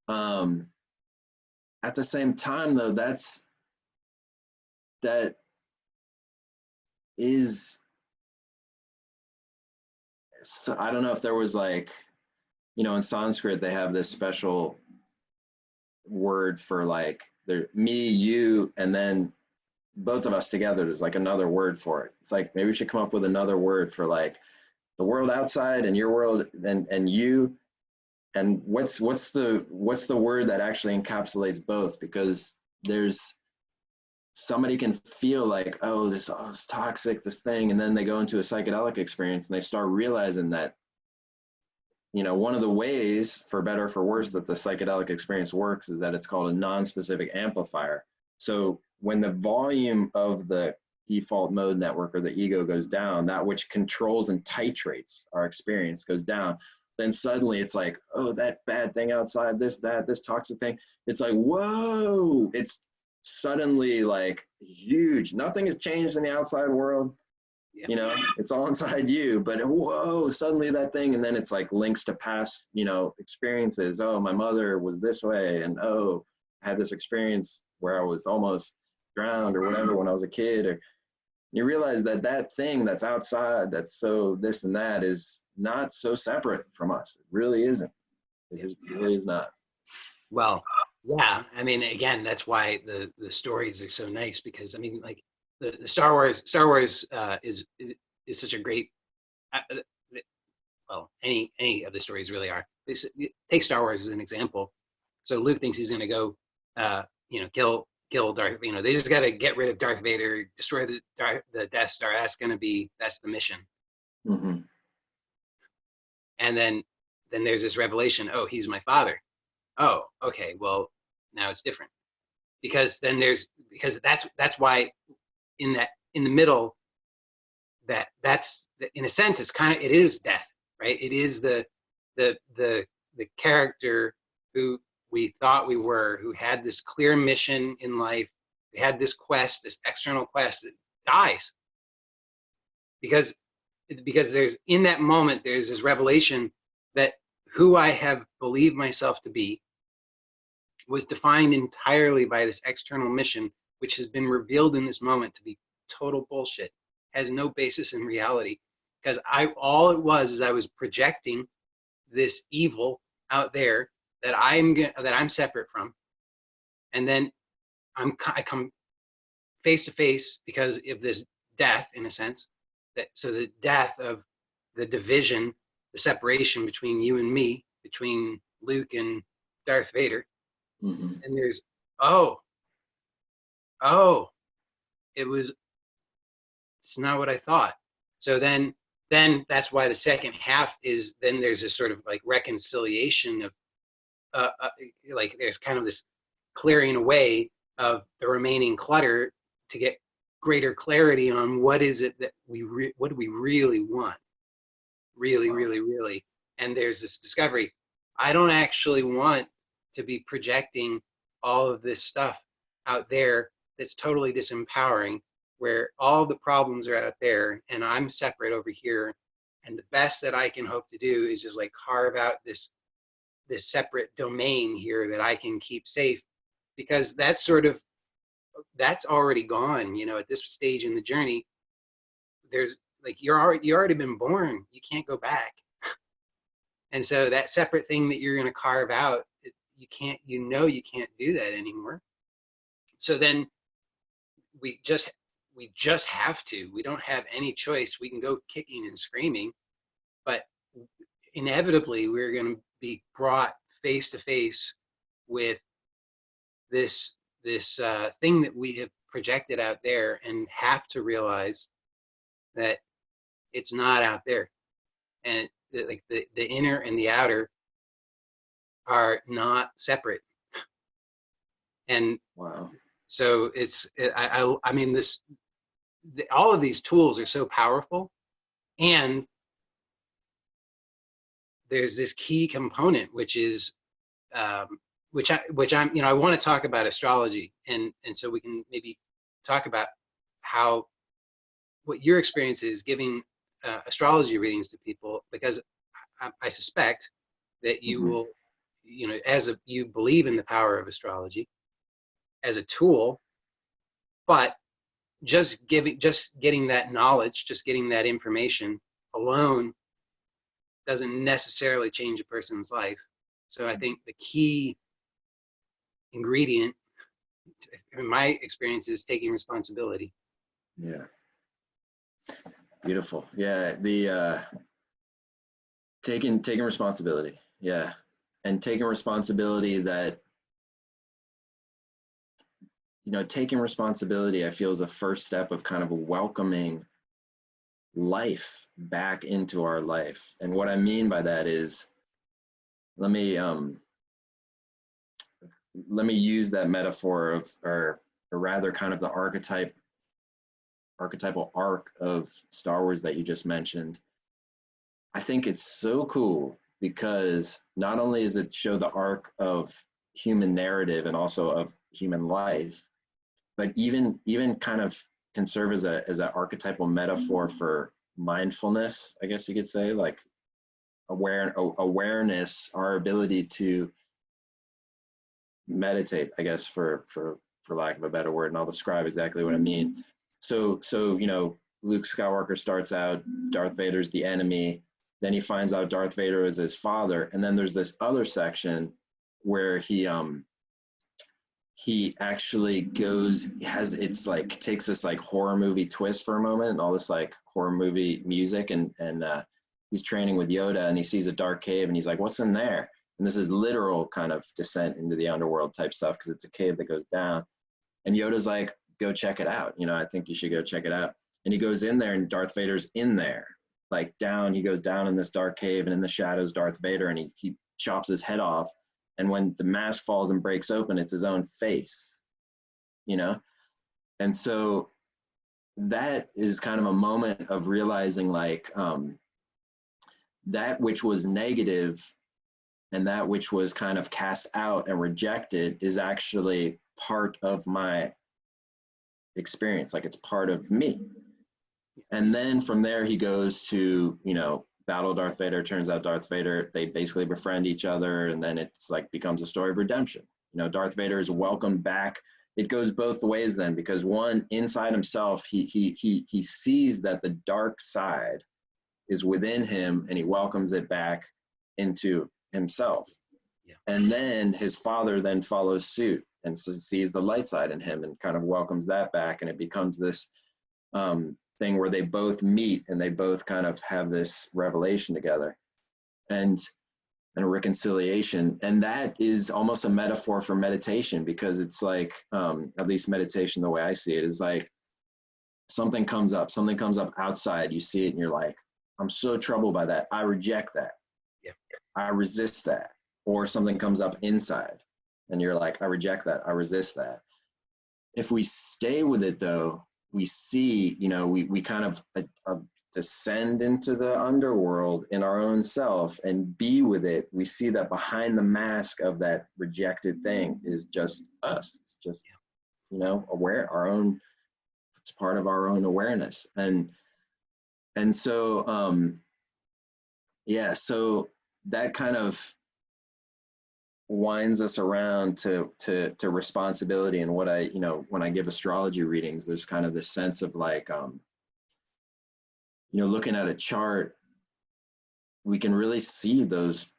At the same time though, that is, so I don't know if there was like, you know, in Sanskrit, they have this special word for like me, you, and then both of us together. There's like another word for it. It's like, maybe we should come up with another word for like the world outside and your world and you. And what's the word that actually encapsulates both? Because there's, somebody can feel like, oh, this is toxic, this thing, and then they go into a psychedelic experience and they start realizing that, you know, one of the ways, for better or for worse, that the psychedelic experience works is that it's called a non-specific amplifier. So when the volume of the default mode network or the ego goes down, that which controls and titrates our experience goes down, then suddenly it's like, oh, that bad thing outside, this toxic thing, it's like, whoa, it's suddenly like huge. Nothing has changed in the outside world. Yeah. You know, it's all inside you, but whoa, suddenly that thing, and then it's like links to past, you know, experiences. Oh, my mother was this way, and oh, I had this experience where I was almost drowned or whatever when I was a kid. Or you realize that that thing that's outside, that's so this and that, is not so separate from us. It really isn't. It really is not. Well, yeah. I mean, again, that's why the stories are so nice, because I mean, like the Star Wars is such a great. Well, any of the stories really are. Take Star Wars as an example. So Luke thinks he's going to go, kill Darth. You know, they just got to get rid of Darth Vader, destroy the Death Star. That's the mission. Mm-hmm. And then there's this revelation. Oh, he's my father. Oh, okay. Well, now it's different, because that's why in the middle, that's in a sense it is death, right? It is the character who we thought we were, who had this clear mission in life, we had this quest, this external quest, that dies because there's, in that moment, there's this revelation that who I have believed myself to be was defined entirely by this external mission, which has been revealed in this moment to be total bullshit, has no basis in reality. Because all it was is I was projecting this evil out there that I'm separate from, and then I come face to face because of this death, in a sense. So the death of the division, the separation between you and me, between Luke and Darth Vader. Mm-hmm. And there's it's not what I thought. So then that's why the second half is, then there's this sort of like reconciliation of like there's kind of this clearing away of the remaining clutter to get greater clarity on what is it that what do we really want, really. And there's this discovery, I don't actually want to be projecting all of this stuff out there that's totally disempowering, where all the problems are out there and I'm separate over here, and the best that I can hope to do is just like carve out this separate domain here that I can keep safe, because that's already gone, you know, at this stage in the journey. There's like, you already been born, you can't go back. And so that separate thing that you're going to carve out, you can't do that anymore. So then we just have to. We don't have any choice. We can go kicking and screaming, but inevitably we're going to be brought face to face with this thing that we have projected out there, and have to realize that it's not out there, and like the inner and the outer are not separate. And Wow. so I mean, all of these tools are so powerful, and there's this key component, which is which I'm, you know, I want to talk about astrology, and so we can maybe talk about what your experience is giving astrology readings to people, because I suspect that you will, you know, you believe in the power of astrology as a tool, but just getting that knowledge, just getting that information alone doesn't necessarily change a person's life. So I think the key ingredient, in my experience, is taking responsibility. Yeah. Beautiful. Yeah. The taking responsibility. Yeah. And taking responsibility that, you know, taking responsibility, I feel, is the first step of kind of welcoming life back into our life. And what I mean by that is, let me use that metaphor of, or rather kind of the archetypal arc of Star Wars that you just mentioned. I think it's so cool because not only does it show the arc of human narrative and also of human life, but even kind of can serve as an archetypal metaphor for mindfulness, I guess you could say, like awareness, our ability to meditate, I guess, for lack of a better word, and I'll describe exactly what I mean. So you know, Luke Skywalker starts out, Darth Vader's the enemy, then he finds out Darth Vader is his father, and then there's this other section where he actually it's like takes this like horror movie twist for a moment, and all this like horror movie music, and he's training with Yoda, and he sees a dark cave, and he's like, what's in there? And this is literal kind of descent into the underworld type stuff, because it's a cave that goes down. And Yoda's like, go check it out. You know, I think you should go check it out. And he goes in there, and Darth Vader's in there, like down. He goes down in this dark cave, and in the shadows, Darth Vader, and he chops his head off. And when the mask falls and breaks open, it's his own face, you know? And so that is kind of a moment of realizing, like, that which was negative and that which was kind of cast out and rejected is actually part of my experience, like it's part of me. And then from there he goes to, you know, battle Darth Vader. Turns out Darth Vader, they basically befriend each other, and then it's like becomes a story of redemption. You know, Darth Vader is welcomed back. It goes both ways then, because one, inside himself, he sees that the dark side is within him, and he welcomes it back into himself. Yeah. And then his father then follows suit and sees the light side in him and kind of welcomes that back, and it becomes this thing where they both meet and they both kind of have this revelation together and a reconciliation. And that is almost a metaphor for meditation, because it's like, at least meditation, the way I see it, is like something comes up outside, you see it, and you're like, I'm so troubled by that. I reject that. Yeah. I resist that. Or something comes up inside and you're like, I reject that. I resist that. If we stay with it though, we see, you know, we kind of descend into the underworld in our own self and be with it. We see that behind the mask of that rejected thing is just us. It's just, you know, our own, it's part of our own awareness. And so, yeah, so that kind of winds us around to responsibility. And what I, you know, when I give astrology readings, there's kind of this sense of like, you know, looking at a chart, we can really see those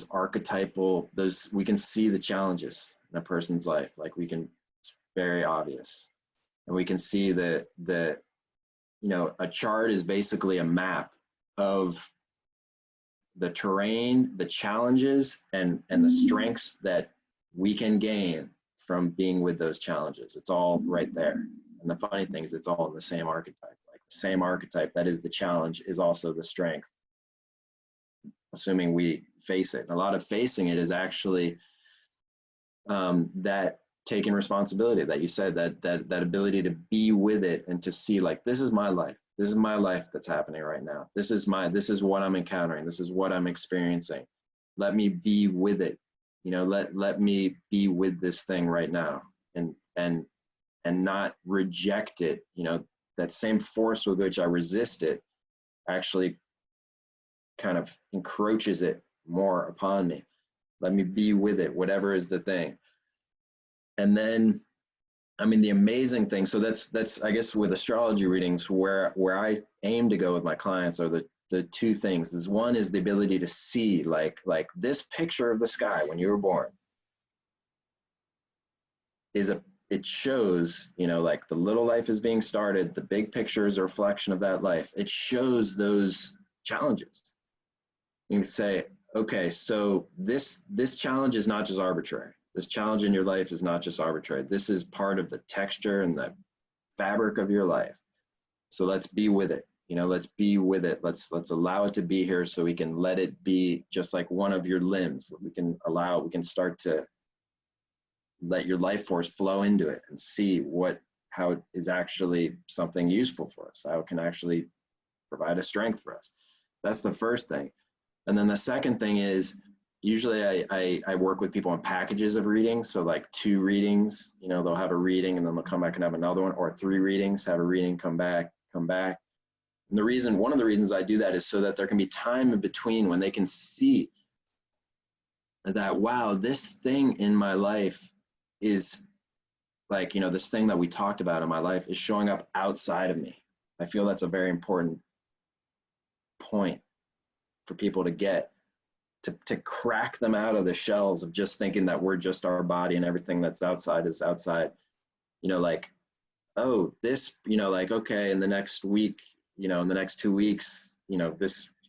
archetypal, we can see the challenges in a person's life. Like it's very obvious. And we can see that, you know, a chart is basically a map of the terrain, the challenges, and the strengths that we can gain from being with those challenges. It's all right there. And the funny thing is, it's all in the same archetype. Like the same archetype, that is the challenge, is also the strength, assuming we face it. And a lot of facing it is actually that taking responsibility that you said, that ability to be with it and to see, like, this is my life. This is my life that's happening right now. This is what I'm encountering. This is what I'm experiencing. Let me be with it. You know, let me be with this thing right now, and not reject it. You know, that same force with which I resist it actually kind of encroaches it more upon me. Let me be with it, whatever is the thing. And then, I mean, the amazing thing, so that's I guess with astrology readings, where I aim to go with my clients are the two things. This one is the ability to see, like this picture of the sky when you were born it shows, you know, like the little life is being started, the big picture is a reflection of that life. It shows those challenges. You can say, okay, so this challenge is not just arbitrary. This challenge in your life is not just arbitrary. This is part of the texture and the fabric of your life. So let's be with it. You know, let's be with it. Let's allow it to be here, so we can let it be just like one of your limbs. We can start to let your life force flow into it and see how it is actually something useful for us, how it can actually provide a strength for us. That's the first thing. And then the second thing is usually I work with people in packages of readings. So like 2 readings, you know, they'll have a reading and then they'll come back and have another one, or 3 readings, have a reading, come back. And one of the reasons I do that is so that there can be time in between when they can see that, wow, this thing in my life is like, you know, this thing that we talked about in my life is showing up outside of me. I feel that's a very important point for people to get, to crack them out of the shells of just thinking that we're just our body and everything that's outside is outside. You know, like, oh, this, you know, like, okay, in the next week, you know, in the next 2 weeks, you know,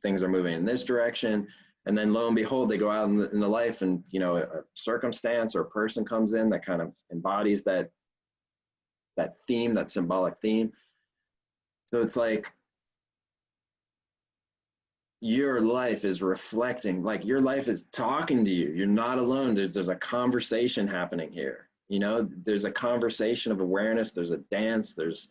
things are moving in this direction. And then lo and behold, they go out in the life and, you know, a circumstance or a person comes in that kind of embodies that theme, that symbolic theme. So it's like your life is reflecting, like your life is talking to you. You're not alone. There's a conversation happening here. You know, there's a conversation of awareness. There's a dance. There's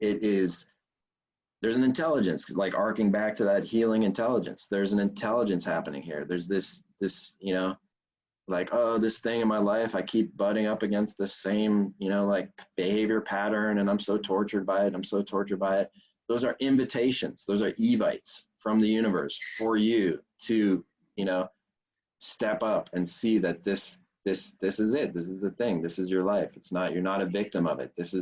an intelligence, like arcing back to that healing intelligence. There's an intelligence happening here. There's this, you know, like, oh, this thing in my life, I keep butting up against the same, you know, like behavior pattern, and I'm so tortured by it. Those are invitations. Those are evites from the universe for you to, you know, step up and see that this is it. This is the thing. This is your life. You're not a victim of it. It's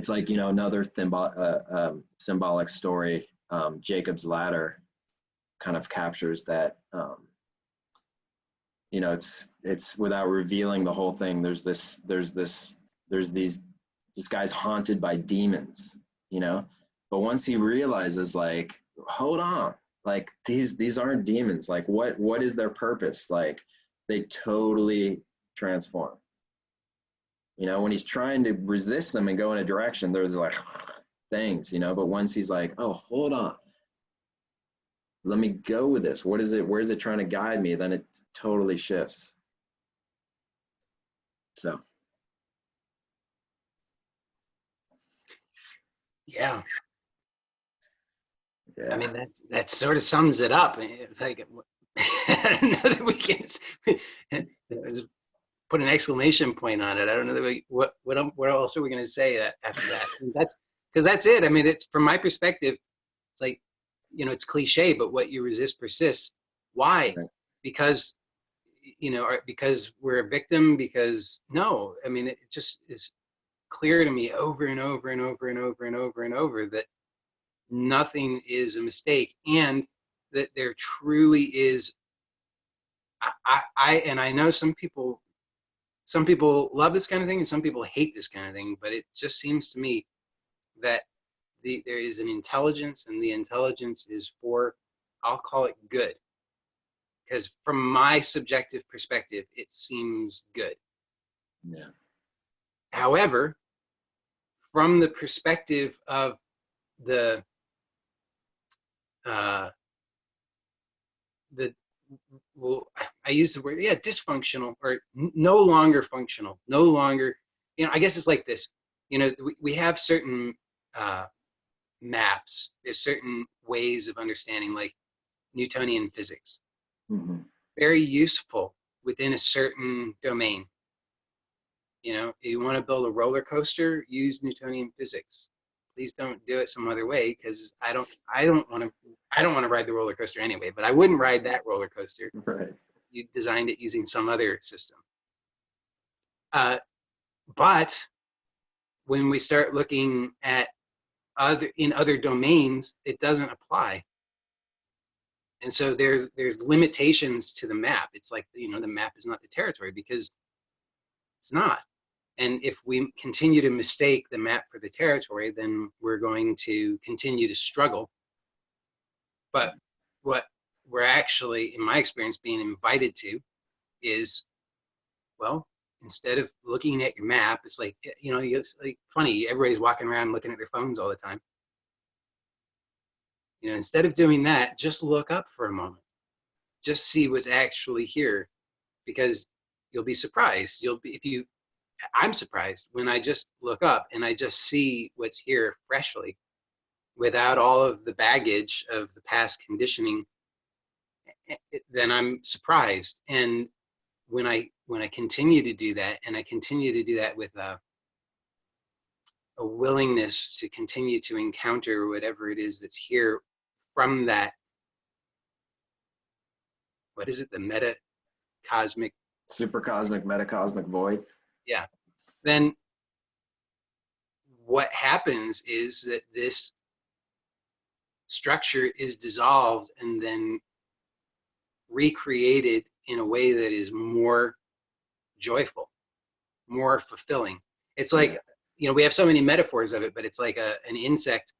like, you know, another symbolic story, Jacob's Ladder kind of captures that, you know, it's without revealing the whole thing. This guy's haunted by demons, you know, but once he realizes, like, hold on, like these aren't demons. Like what is their purpose? Like they totally transform. You know, when he's trying to resist them and go in a direction, there's like things, you know, but once he's like, oh, hold on, let me go with this. What is it? Where is it trying to guide me? Then it totally shifts. So. Yeah. I mean, that sort of sums it up. It's like, I don't know that we can put an exclamation point on it. I don't know that what else are we going to say after that? That's it. I mean, it's, from my perspective, it's like, you know, it's cliche, but what you resist persists. Why? Right. Because, you know, because we're a victim, because no, I mean, it just is clear to me over and over and over and over and over and over that nothing is a mistake, and that there truly is. I know some people love this kind of thing and some people hate this kind of thing, but it just seems to me that there is an intelligence, and the intelligence is for, I'll call it good, because from my subjective perspective, it seems good. Yeah. However, from the perspective of well, I use the word, dysfunctional, or no longer functional, no longer, you know, I guess it's like this, you know, we have certain maps, there's certain ways of understanding, like Newtonian physics, very useful within a certain domain. You know, you want to build a roller coaster, use Newtonian physics. Please don't do it some other way, because I don't want to ride the roller coaster anyway, but I wouldn't ride that roller coaster. Right. You designed it using some other system. But when we start looking at other domains, it doesn't apply. And so there's limitations to the map. It's like, you know, the map is not the territory, because it's not. And if we continue to mistake the map for the territory, then we're going to continue to struggle. But what we're actually, in my experience, being invited to is, well, instead of looking at your map, it's like, you know, it's like funny, everybody's walking around looking at their phones all the time. You know, instead of doing that, just look up for a moment. Just see what's actually here, because you'll be surprised. I'm surprised when I just look up and I just see what's here freshly, without all of the baggage of the past conditioning. then I'm surprised. And when I continue to do that, and I continue to do that with a willingness to continue to encounter whatever it is that's here from that, what is it, the meta cosmic, super cosmic, metacosmic void. yeah, then what happens is that this structure is dissolved and then recreated in a way that is more joyful, more fulfilling. It's like, you know, we have so many metaphors of it, but it's like an insect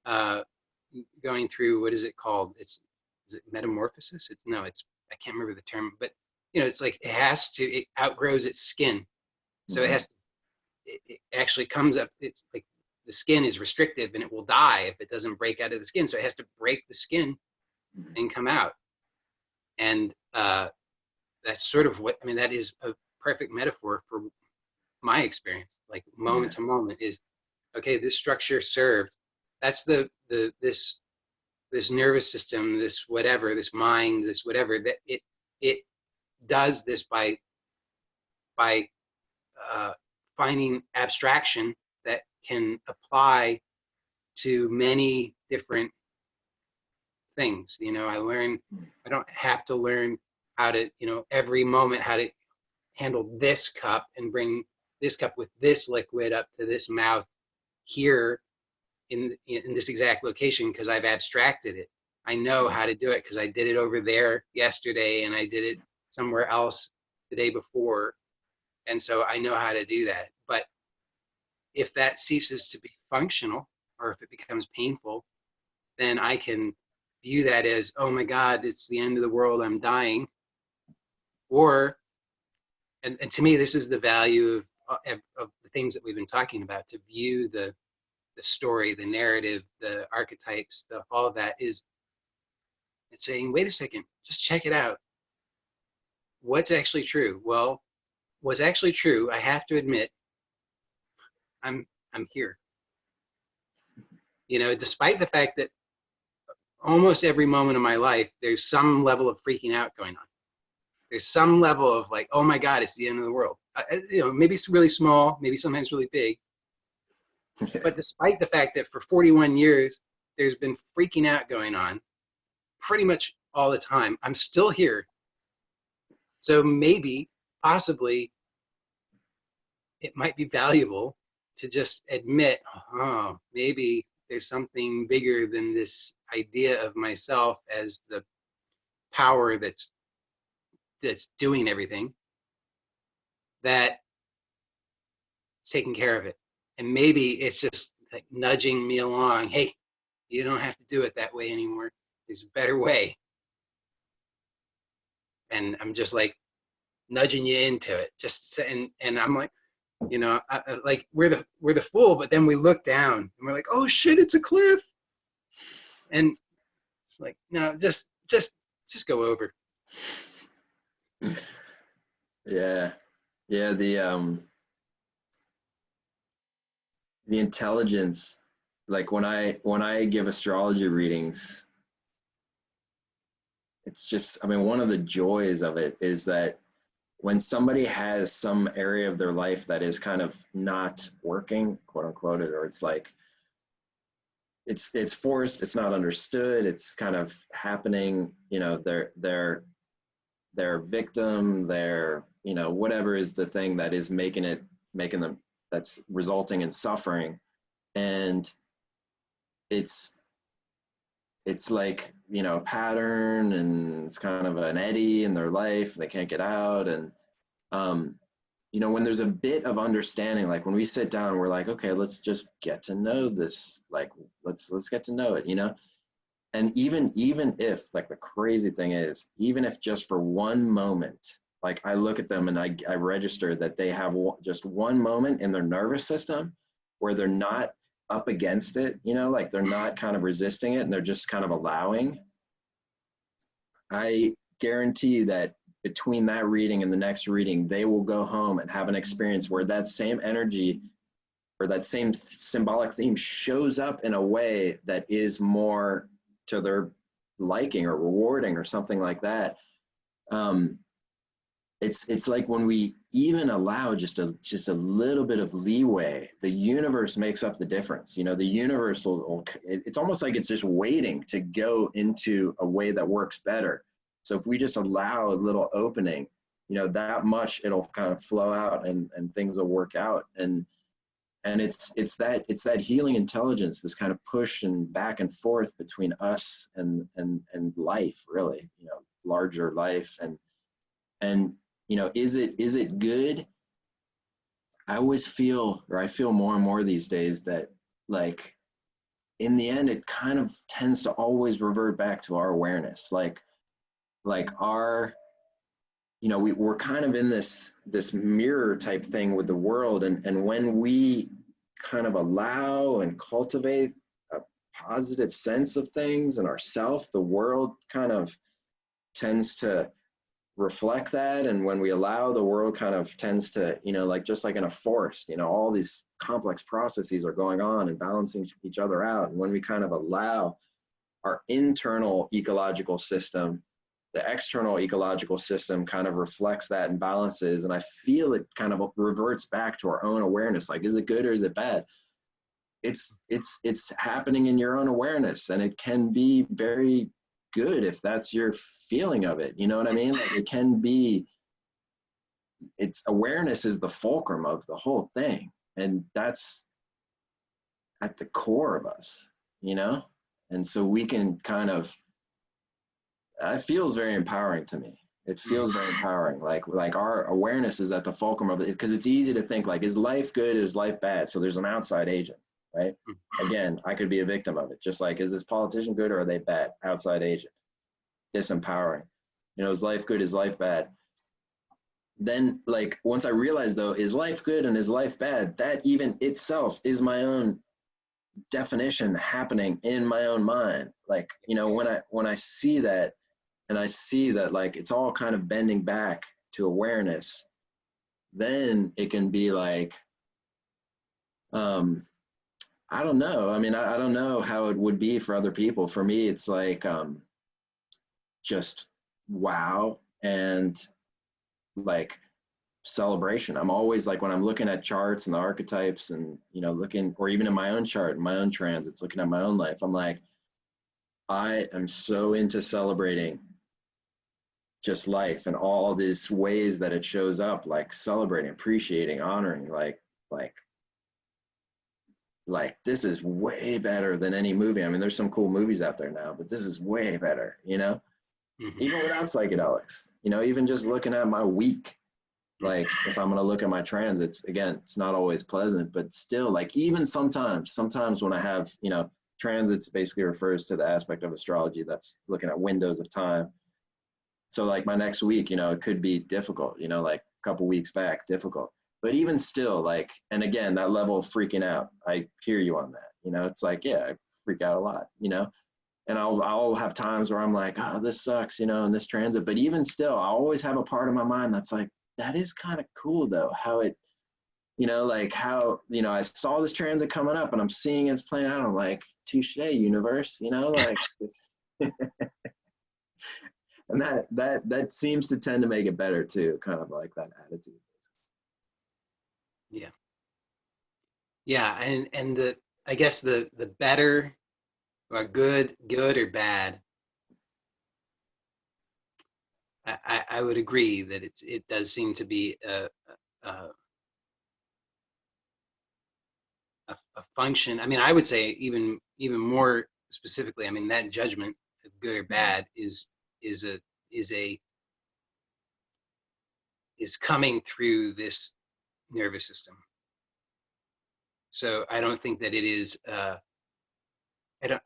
going through, what is it called? Is it metamorphosis? I can't remember the term, but you know, it's like it outgrows its skin. So it actually comes up, it's like the skin is restrictive and it will die if it doesn't break out of the skin. So it has to break the skin and come out. And that's sort of what, I mean, that is a perfect metaphor for my experience. Like moment to moment is, okay, this structure served. That's this nervous system, this whatever, this mind, this whatever, that it does this by finding abstraction that can apply to many different things. You know, I don't have to learn how to, you know, every moment how to handle this cup and bring this cup with this liquid up to this mouth here in this exact location, because I've abstracted it. I know how to do it because I did it over there yesterday and I did it somewhere else the day before. And so I know how to do that. But if that ceases to be functional, or if it becomes painful, then I can view that as, oh my God, it's the end of the world, I'm dying. Or, and to me, this is the value of the things that we've been talking about, to view the story, the narrative, the archetypes, all of that is, it's saying, wait a second, just check it out. What's actually true? Well, what's actually true, I have to admit, I'm here. You know, despite the fact that almost every moment of my life, there's some level of freaking out going on. There's some level of like, oh my God, it's the end of the world. You know, maybe it's really small, maybe sometimes really big. But despite the fact that for 41 years, there's been freaking out going on pretty much all the time, I'm still here. So maybe, possibly, it might be valuable to just admit, oh, maybe there's something bigger than this idea of myself as the power that's doing everything, that's taking care of it. And maybe it's just like nudging me along. Hey, you don't have to do it that way anymore. There's a better way. And I'm just like nudging you into it. And I'm like, you know, like we're the fool, but then we look down and we're like, oh shit, it's a cliff. And it's like, no, just go over. Yeah. The intelligence, like when I give astrology readings, it's just, I mean, one of the joys of it is that when somebody has some area of their life that is kind of not working, quote unquote, or it's like, it's forced, it's not understood, it's kind of happening, you know, they're a victim, they're, you know, whatever is the thing that is making them, that's resulting in suffering. And it's like, you know, a pattern, and it's kind of an eddy in their life, they can't get out. And you know, when there's a bit of understanding, like when we sit down, we're like, okay, let's just get to know this, like let's get to know it, you know. And even if, like, the crazy thing is, even if just for one moment, like I look at them and I register that they have just one moment in their nervous system where they're not up against it, you know, like they're not kind of resisting it and they're just kind of allowing. I guarantee that between that reading and the next reading, they will go home and have an experience where that same energy or that same symbolic theme shows up in a way that is more to liking or rewarding or something like that. It's like when we even allow just a little bit of leeway, the universe makes up the difference. You know, the universe it's almost like it's just waiting to go into a way that works better. So if we just allow a little opening, you know, that much it'll kind of flow out and things will work out. And it's that healing intelligence, this kind of push and back and forth between us and life, really, you know, larger life. And you know, is it good? I always feel, or I feel more and more these days, that like in the end it kind of tends to always revert back to our awareness, like our, you know, we're kind of in this mirror type thing with the world, and when we kind of allow and cultivate a positive sense of things and ourself, the world kind of tends to reflect that. And when we allow, the world kind of tends to, you know, like just like in a forest, you know, all these complex processes are going on and balancing each other out. And when we kind of allow our internal ecological system, the external ecological system kind of reflects that and balances, and I feel it kind of reverts back to our own awareness. Like, is it good or is it bad? It's happening in your own awareness, and it can be very good if that's your feeling of it. You know what I mean? Like, it can be, it's awareness is the fulcrum of the whole thing, and that's at the core of us, you know? And so we can kind of, it feels very empowering to me. It feels very empowering. Like our awareness is at the fulcrum of it, because it's easy to think like, is life good? Is life bad? So there's an outside agent, right? Again, I could be a victim of it. Just like, is this politician good or are they bad? Outside agent. Disempowering. You know, is life good? Is life bad? Then like, once I realized though, is life good and is life bad? That even itself is my own definition happening in my own mind. Like, you know, when I see that, and I see that like it's all kind of bending back to awareness, then it can be like, I don't know. I mean, I don't know how it would be for other people. For me, it's like just wow, and like celebration. I'm always like, when I'm looking at charts and the archetypes and, you know, looking, or even in my own chart, in my own transits, looking at my own life, I'm like, I am so into celebrating just life and all these ways that it shows up, like celebrating, appreciating, honoring, like this is way better than any movie. I mean, there's some cool movies out there now, but this is way better, you know? Even without psychedelics, you know, even just looking at my week, like if I'm going to look at my transits, again, it's not always pleasant, but still, like, even sometimes when I have, you know, transits basically refers to the aspect of astrology that's looking at windows of time. So like my next week, you know, it could be difficult, you know, like a couple weeks back, difficult. But even still, like, and again, that level of freaking out, I hear you on that. You know, it's like, yeah, I freak out a lot, you know, and I'll have times where I'm like, oh, this sucks, you know, in this transit. But even still, I always have a part of my mind that's like, that is kind of cool though, how it, you know, like how, you know, I saw this transit coming up and I'm seeing it's playing out. I'm like, touche, universe, you know, like, and that seems to tend to make it better too, kind of like that attitude. Yeah, and the, I guess the better or good or bad, I would agree that it does seem to be a function. I mean, I would say even more specifically, I mean, that judgment of good or bad is coming through this nervous system. So I don't think that it is. I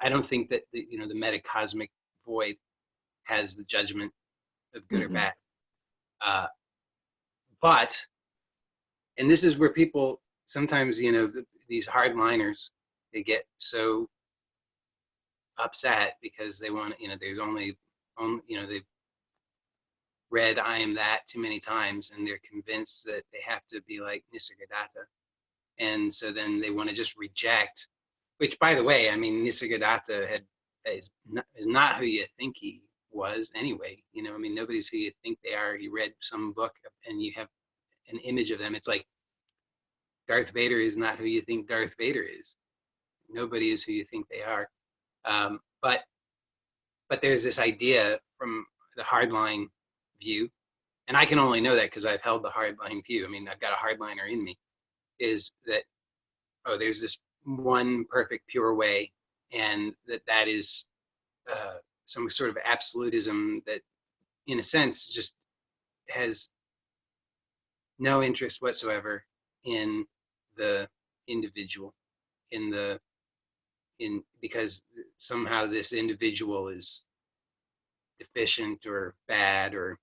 don't think that the, you know, the metacosmic void has the judgment of good or bad. But, and this is where people sometimes, you know, these hardliners, they get so upset because they want, you know, there's only, you know, they've read I am that too many times and they're convinced that they have to be like Nisargadatta. And so then they want to just reject, which by the way, I mean, Nisargadatta had is not who you think he was anyway. You know, I mean, nobody's who you think they are. You read some book and you have an image of them. It's like Darth Vader is not who you think Darth Vader is. Nobody is who you think they are. But there's this idea from the hardline view, and I can only know that because I've held the hardline view. I mean, I've got a hardliner in me. Is that, oh, there's this one perfect pure way, and that is some sort of absolutism that, in a sense, just has no interest whatsoever in the individual, because somehow this individual is deficient or bad or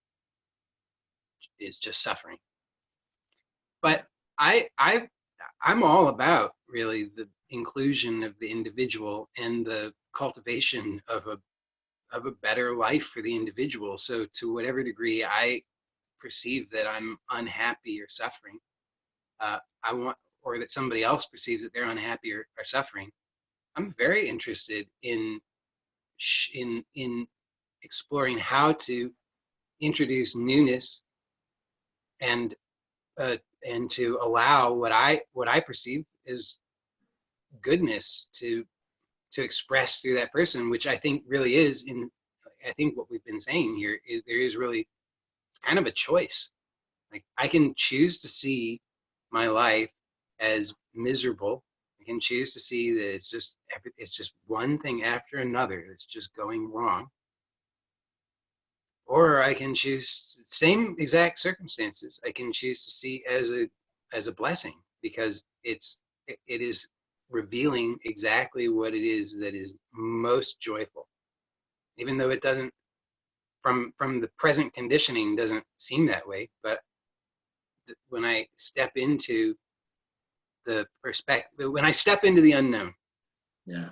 is just suffering. But I'm all about really the inclusion of the individual and the cultivation of a better life for the individual. So to whatever degree I perceive that I'm unhappy or suffering, I want, or that somebody else perceives that they're unhappy or suffering, I'm very interested in exploring how to introduce newness and to allow what I perceive as goodness to express through that person, which I think really is I think what we've been saying here is there is really, it's kind of a choice. Like, I can choose to see my life as miserable. I can choose to see that it's just one thing after another that's just going wrong. Or I can choose, same exact circumstances, I can choose to see as a blessing, because it is revealing exactly what it is that is most joyful, even though it doesn't, from the present conditioning, doesn't seem that way. But when I step into the perspective, when I step into the unknown, Yeah.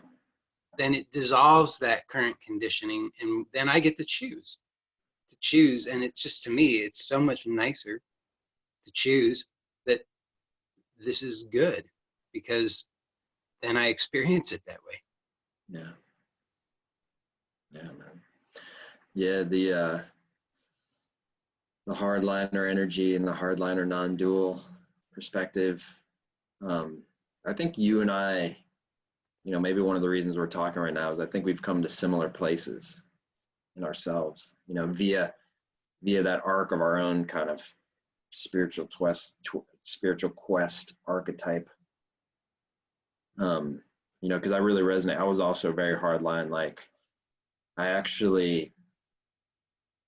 then it dissolves that current conditioning, and then I get to choose. And it's just, to me, it's so much nicer to choose that this is good, because then I experience it that way. Yeah. Yeah, man. Yeah, the hardliner energy and the hardliner non-dual perspective. I think you and I, maybe one of the reasons we're talking right now is I think we've come to similar places in ourselves, via that arc of our own kind of spiritual quest archetype. Because I really resonate. I was also very hardline. Like, I actually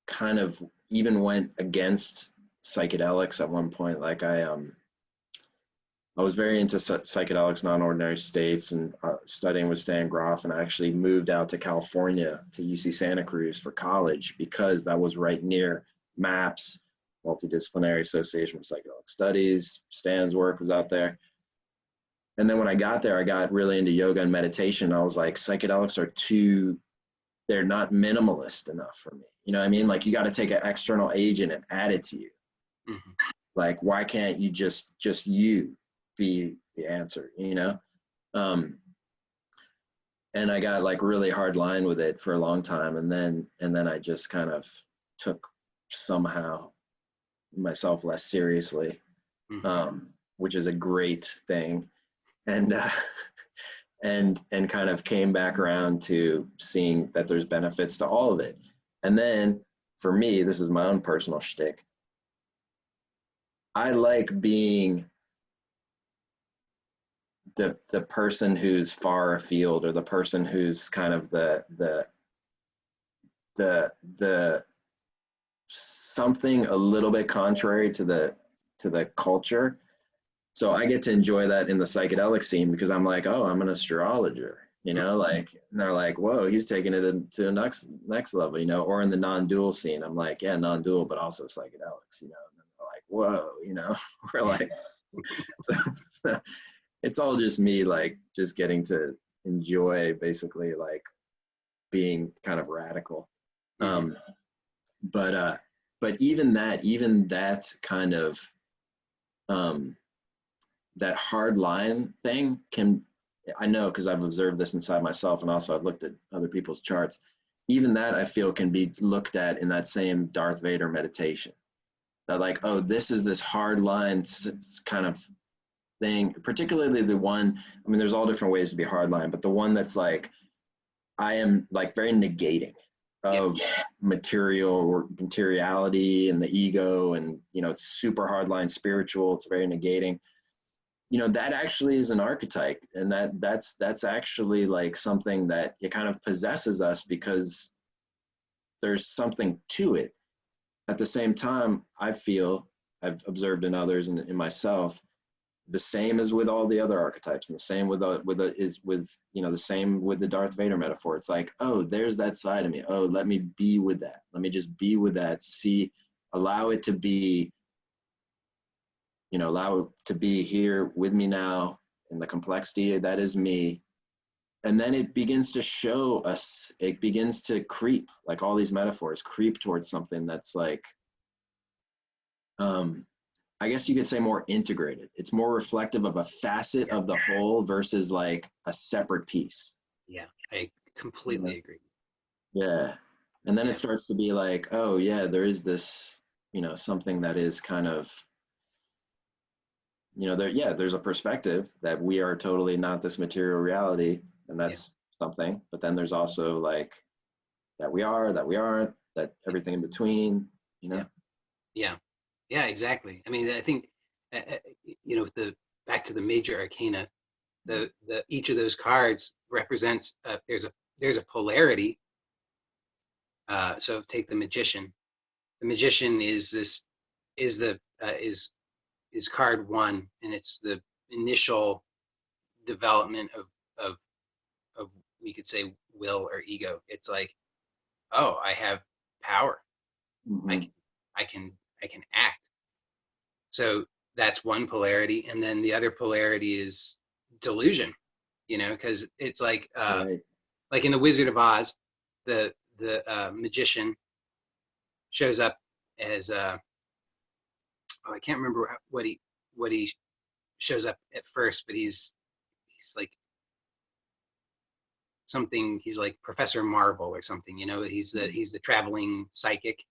kind of even went against psychedelics at one point. Like, I was very into psychedelics, non-ordinary states, and studying with Stan Grof, and I actually moved out to California to UC Santa Cruz for college because that was right near MAPS, Multidisciplinary Association for Psychedelic Studies. Stan's work was out there. And then when I got there, I got really into yoga and meditation. I was like, psychedelics they're not minimalist enough for me. You know what I mean? Like, you got to take an external agent and add it to you. Mm-hmm. Like, why can't you just you be the answer, and I got like really hard line with it for a long time, and then I just kind of took somehow myself less seriously, which is a great thing, and kind of came back around to seeing that there's benefits to all of it. And then for me, this is my own personal shtick, I like being the person who's far afield, or the person who's kind of the something a little bit contrary to the culture. So I get to enjoy that in the psychedelic scene, because I'm like, oh, I'm an astrologer, like, and they're like, whoa, he's taking it to the next level, or in the non-dual scene, I'm like, yeah, non-dual, but also psychedelics, and they're like, whoa, we're like, so it's all just me, like, just getting to enjoy basically, like, being kind of radical. But even that kind of that hard line thing can I know because I've observed this inside myself, and also I've looked at other people's charts. Even that I feel can be looked at in that same Darth Vader meditation. That like, oh, this is this hard line kind of thing, particularly the one, I mean, there's all different ways to be hard line, but the one that's like, I am like very negating of material or materiality and the ego, and, you know, it's super hard line spiritual, it's very negating. You know, that actually is an archetype, and that's actually like something that it kind of possesses us because there's something to it. At the same time, I feel, I've observed in others and in myself, the same as with all the other archetypes, and the same with you know, the same with the Darth Vader metaphor. It's like, oh, there's that side of me. Oh, let me be with that. Let me just be with that. See, allow it to be, you know, allow it to be here with me now in the complexity that is me. And then it begins to show us, it begins to creep, like all these metaphors creep towards something that's like, I guess you could say more integrated. It's more reflective of a facet of the whole versus like a separate piece. Yeah, I completely agree. Yeah. And then it starts to be like, oh yeah, there is this, you know, something that is kind of, you know, there's a perspective that we are totally not this material reality, and that's something. But then there's also like that we are, that we aren't, that everything in between, you know? Yeah, exactly. I mean, I think, you know, back to the major arcana, the each of those cards represents, there's a polarity. So take the magician. The magician is card one, and it's the initial development of we could say will or ego. It's like, oh, I have power. Mm-hmm. I can act. So that's one polarity, and then the other polarity is delusion. You know, because it's like like in the Wizard of Oz, the magician shows up as I can't remember what he shows up at first, but he's like something. He's like Professor Marvel or something. You know, he's the traveling psychic.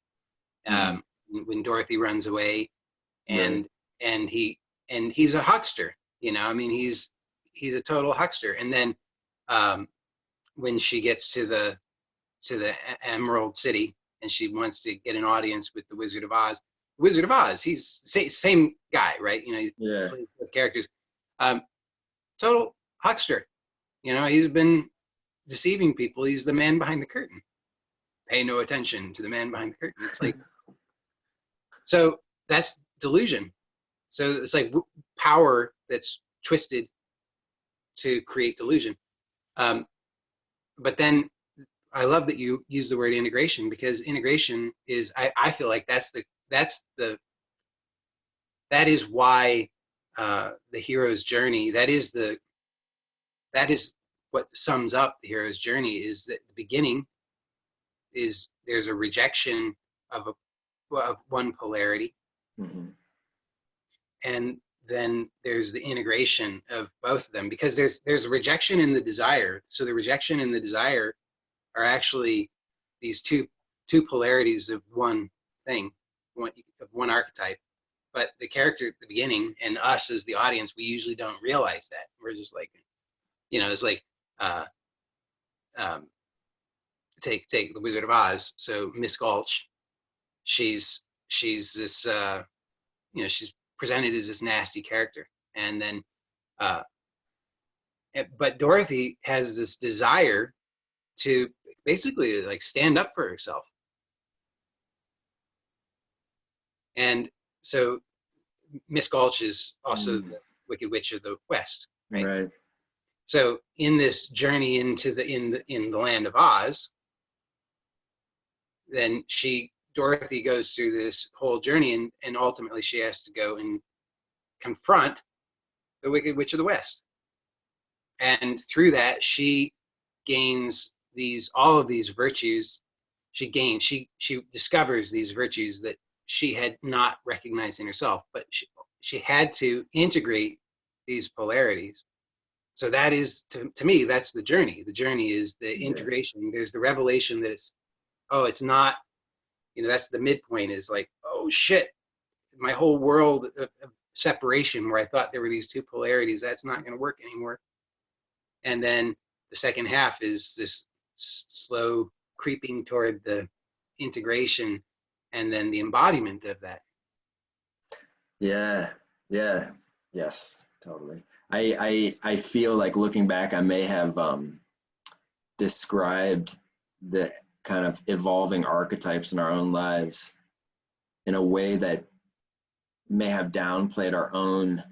When Dorothy runs away, and he's a huckster. You know, I mean, he's a total huckster. And then when she gets to the Emerald City and she wants to get an audience with the Wizard of Oz, he's same guy, right? You know, plays both characters. Total huckster. You know, he's been deceiving people. He's the man behind the curtain. Pay no attention to the man behind the curtain. It's like, so that's delusion. So it's like power that's twisted to create delusion. But then I love that you use the word integration, because integration is, I feel like that is why the hero's journey, that is what sums up the hero's journey, is that the beginning is there's a rejection of one polarity, and then there's the integration of both of them, because there's a rejection in the desire. So the rejection and the desire are actually these two polarities of one thing, of one archetype. But the character at the beginning and us as the audience, we usually don't realize that. We're just like, you know, it's like take the Wizard of Oz. So Miss Gulch, she's this you know, she's presented as this nasty character, and then but Dorothy has this desire to basically like stand up for herself. And so Miss Gulch is also the Wicked Witch of the West, right? So in this journey into in the land of Oz, then Dorothy goes through this whole journey, and ultimately she has to go and confront the Wicked Witch of the West. And through that, she gains all of these virtues. She discovers these virtues that she had not recognized in herself, but she had to integrate these polarities so that is, to me, that's the journey. The journey is the Yeah. integration. There's the revelation that it's, oh, it's not, that's the midpoint, is like, oh shit, my whole world of separation where I thought there were these two polarities, that's not going to work anymore. And then the second half is this slow creeping toward the integration and then the embodiment of that. Yeah, yeah, yes, totally. I feel like looking back, I may have described the kind of evolving archetypes in our own lives in a way that may have downplayed our own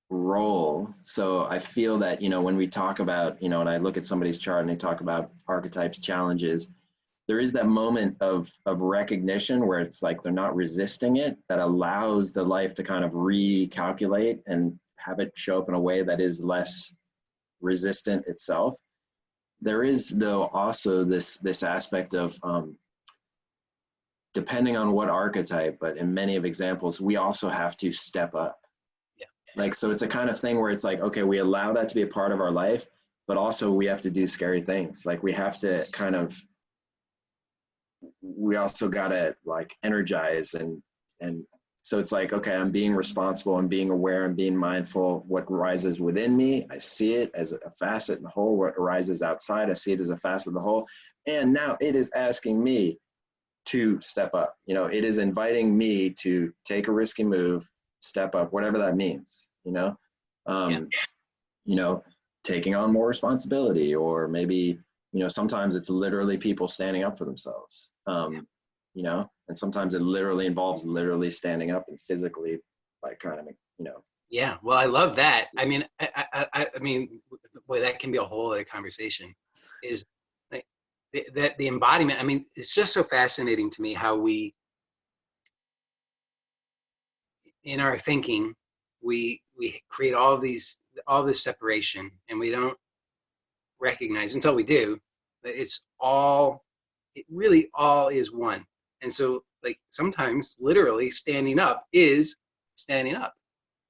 role. So I feel that, when we talk about, when I look at somebody's chart and they talk about archetypes, challenges, there is that moment of recognition where it's like they're not resisting it, that allows the life to kind of recalculate and have it show up in a way that is less resistant itself. There is, though, also this aspect of depending on what archetype, but in many of examples, we also have to step up. Yeah. Like, so it's a kind of thing where it's like, okay, we allow that to be a part of our life, but also we have to do scary things. Like, we have to kind of, we also got to like energize and so it's like, okay, I'm being responsible, I'm being aware, I'm being mindful. What arises within me, I see it as a facet in the whole. What arises outside, I see it as a facet of the whole. And now it is asking me to step up. It is inviting me to take a risky move, step up, whatever that means, taking on more responsibility, or maybe, sometimes it's literally people standing up for themselves, and sometimes it literally involves literally standing up and physically, like, kind of, Yeah, well, I love that. I mean, I mean, boy, that can be a whole other conversation. Is like the embodiment. I mean, it's just so fascinating to me how we, in our thinking, we create all this separation, and we don't recognize until we do that it really all is one. And so, like, sometimes literally standing up is standing up.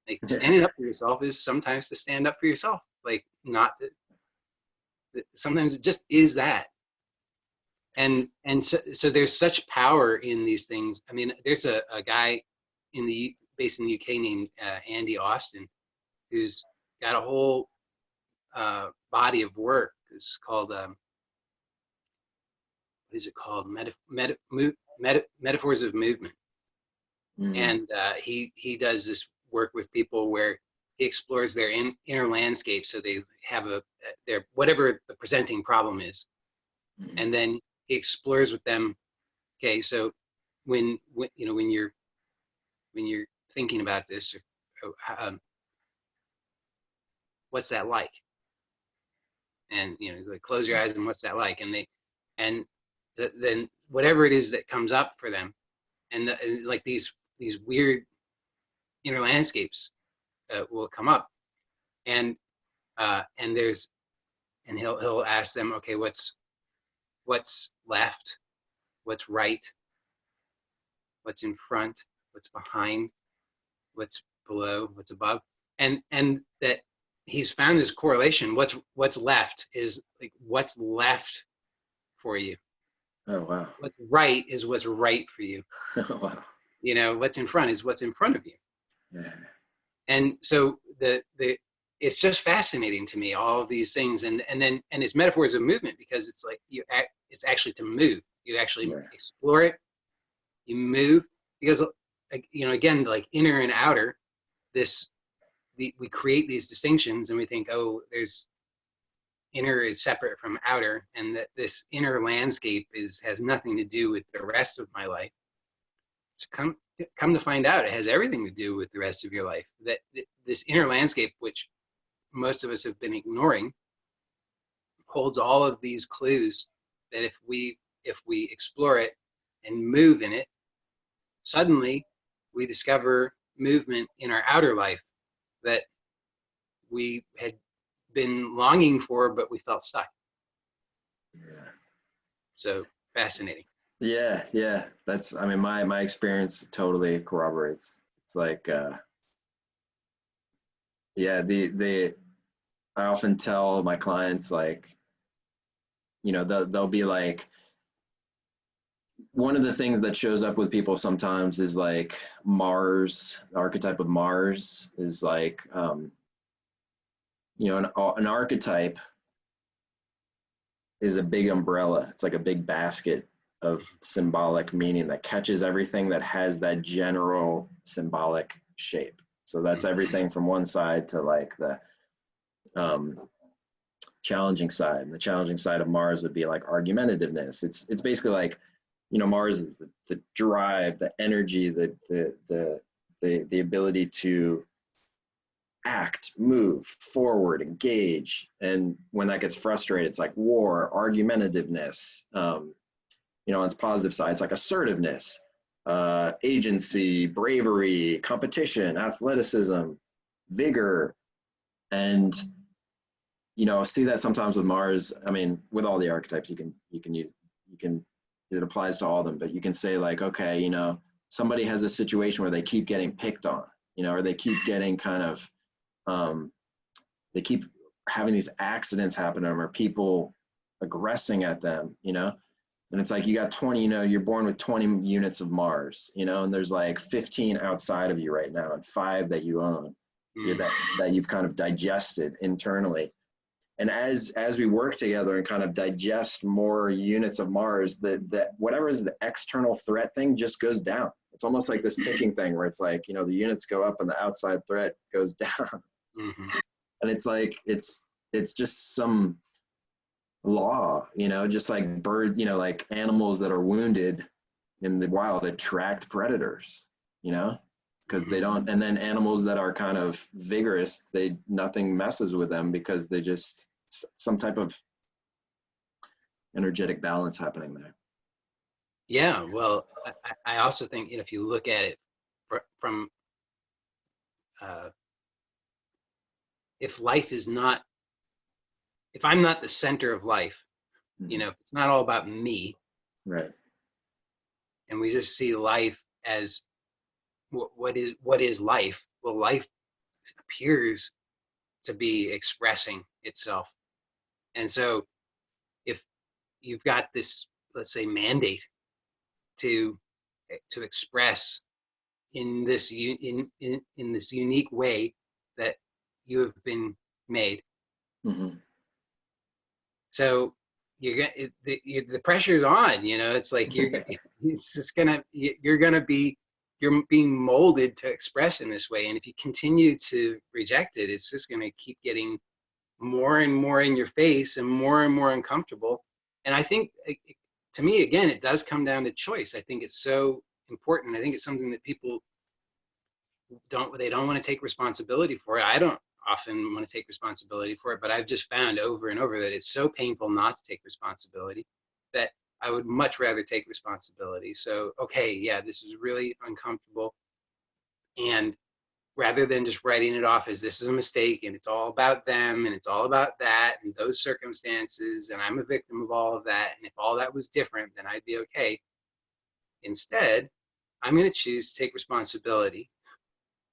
Like, standing up for yourself is sometimes to stand up for yourself. Like, not sometimes it just is that. And so there's such power in these things. I mean, there's a guy based in the UK named Andy Austin, who's got a whole body of work. It's called what is it called? Metaphors of Movement. And he does this work with people where he explores their inner landscape, so they have their whatever the presenting problem is, and then he explores with them. Okay, so when you're thinking about this, what's that like? And like, close your eyes, and what's that like? And then whatever it is that comes up for them, and like these weird inner landscapes will come up, and he'll ask them, okay, what's left, what's right, what's in front, what's behind, what's below, what's above, and that he's found this correlation. What's left is like what's left for you. Oh, wow. What's right is what's right for you. Wow. What's in front is what's in front of you. Yeah. And so it's just fascinating to me, all of these things, and it's metaphors of movement, because it's like it's actually to move. You actually explore it, you move, because again, like inner and outer, we create these distinctions, and we think, oh, there's inner is separate from outer, and that this inner landscape has nothing to do with the rest of my life. So come to find out, it has everything to do with the rest of your life. That this inner landscape, which most of us have been ignoring, holds all of these clues that if we explore it and move in it, suddenly we discover movement in our outer life that we had been longing for, but we felt stuck. Yeah. So fascinating. Yeah. That's, I mean, my experience totally corroborates. It's like, the I often tell my clients, like, you know, they'll be like, one of the things that shows up with people sometimes is like Mars, the archetype of Mars is like, you know, an archetype is a big umbrella. It's like a big basket of symbolic meaning that catches everything that has that general symbolic shape. So that's everything from one side to like the challenging side. And the challenging side of Mars would be like argumentativeness. It's basically like, you know, Mars is the drive, the energy, the ability to act, move forward, engage. And when that gets frustrated, it's like war, argumentativeness. You know, on its positive side, it's like assertiveness, agency, bravery, competition, athleticism, vigor. And, you know, see that sometimes with Mars. I mean, with all the archetypes, it applies to all of them, but you can say like, okay, you know, somebody has a situation where they keep getting picked on, you know, or they keep getting kind of, they keep having these accidents happen to them, or people aggressing at them, you know, and it's like, you got 20, you know, you're born with 20 units of Mars, you know, and there's like 15 outside of you right now and 5 that you own, that you've kind of digested internally. And as we work together and kind of digest more units of Mars, the whatever is the external threat thing just goes down. It's almost like this ticking thing where it's like, you know, the units go up and the outside threat goes down. And it's like, it's just some law, you know, just like birds, you know, like animals that are wounded in the wild attract predators, you know, because they don't. And then animals that are kind of vigorous, nothing messes with them because they just, some type of energetic balance happening there. Yeah, well, I also think, you know, if you look at it from if life is not, if I'm not the center of life, you know, if it's not all about me, right? And we just see life as what is life? Well, life appears to be expressing itself, and so if you've got this, let's say, mandate to express in this in this unique way that you have been made. So the pressure's on, you know, it's like it's just you're being molded to express in this way. And if you continue to reject it, it's just going to keep getting more and more in your face and more uncomfortable. And I think, to me, again, it does come down to choice. I think it's so important. I think it's something that people don't want to take responsibility for it. I don't often want to take responsibility for it, but I've just found over and over that it's so painful not to take responsibility that I would much rather take responsibility. So, okay, yeah, this is really uncomfortable. And rather than just writing it off as this is a mistake and it's all about them and it's all about that and those circumstances and I'm a victim of all of that, and if all that was different, then I'd be okay. Instead, I'm going to choose to take responsibility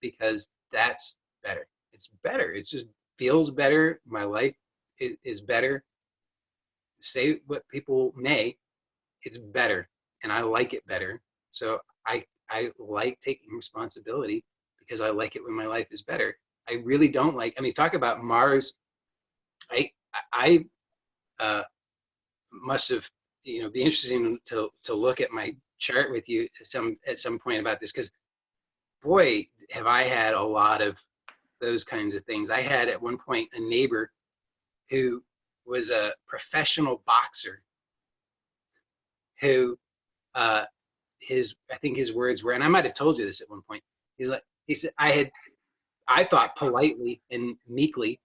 because that's better. It's better. It just feels better. My life is better. Say what people may, it's better, and I like it better. So I like taking responsibility because I like it when my life is better. I really don't like. I mean, talk about Mars. I must have, you know, be interesting to look at my chart with you at some point about this, because boy, have I had a lot of those kinds of things. I had at one point a neighbor who was a professional boxer who I think his words were, and I might have told you this at one point. He said, I thought politely and meekly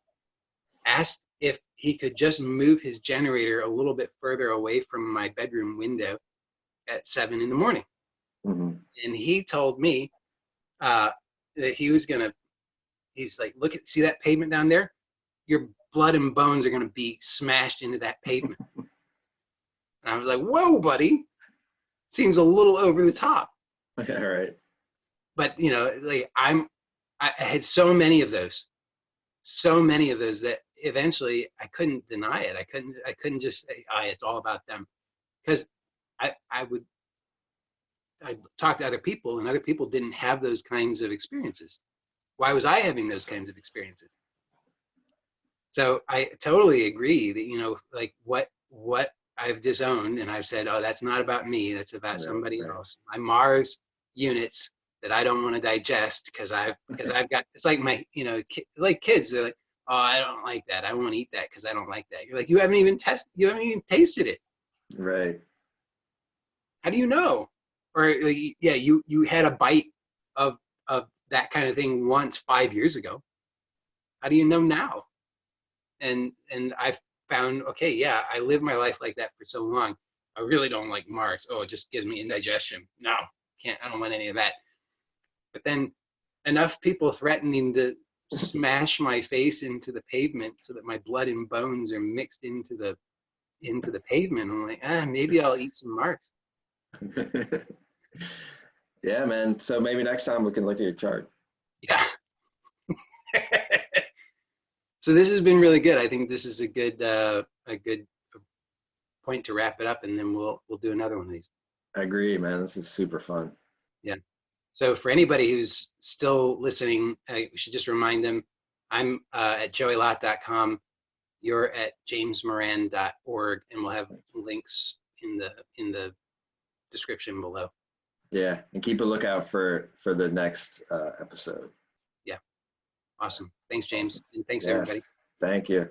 asked if he could just move his generator a little bit further away from my bedroom window at 7 in the morning. And he told me that he's like, see that pavement down there? Your blood and bones are going to be smashed into that pavement. And I was like, whoa, buddy. Seems a little over the top. Okay, all right. But, you know, like I had so many of those that eventually I couldn't deny it. I couldn't just say, it's all about them. Because I talked to other people, and other people didn't have those kinds of experiences. Why was I having those kinds of experiences? So I totally agree that, like what I've disowned, and I've said, oh, that's not about me, that's about somebody else. My Mars units that I don't want to digest because I've got, it's like my, it's like kids, they're like, oh, I don't like that, I won't eat that because I don't like that. You're like, you haven't even tasted it. Right. How do you know? Or like, yeah, you had a bite of that kind of thing once 5 years ago. How do you know now? And I've found, okay, yeah, I lived my life like that for so long. I really don't like Mars. Oh, it just gives me indigestion. No, I don't want any of that. But then enough people threatening to smash my face into the pavement so that my blood and bones are mixed into the pavement. I'm like, maybe I'll eat some Mars. Yeah, man. So maybe next time we can look at your chart. Yeah. So this has been really good. I think this is a good point to wrap it up, and then we'll do another one of these. I agree, man. This is super fun. Yeah. So for anybody who's still listening, we should just remind them, I'm at joeylott.com. You're at jamesmoran.org, and we'll have links in the description below. Yeah, and keep a lookout for the next episode. Yeah. Awesome. Thanks, James. Awesome. And thanks, Yes. everybody. Thank you.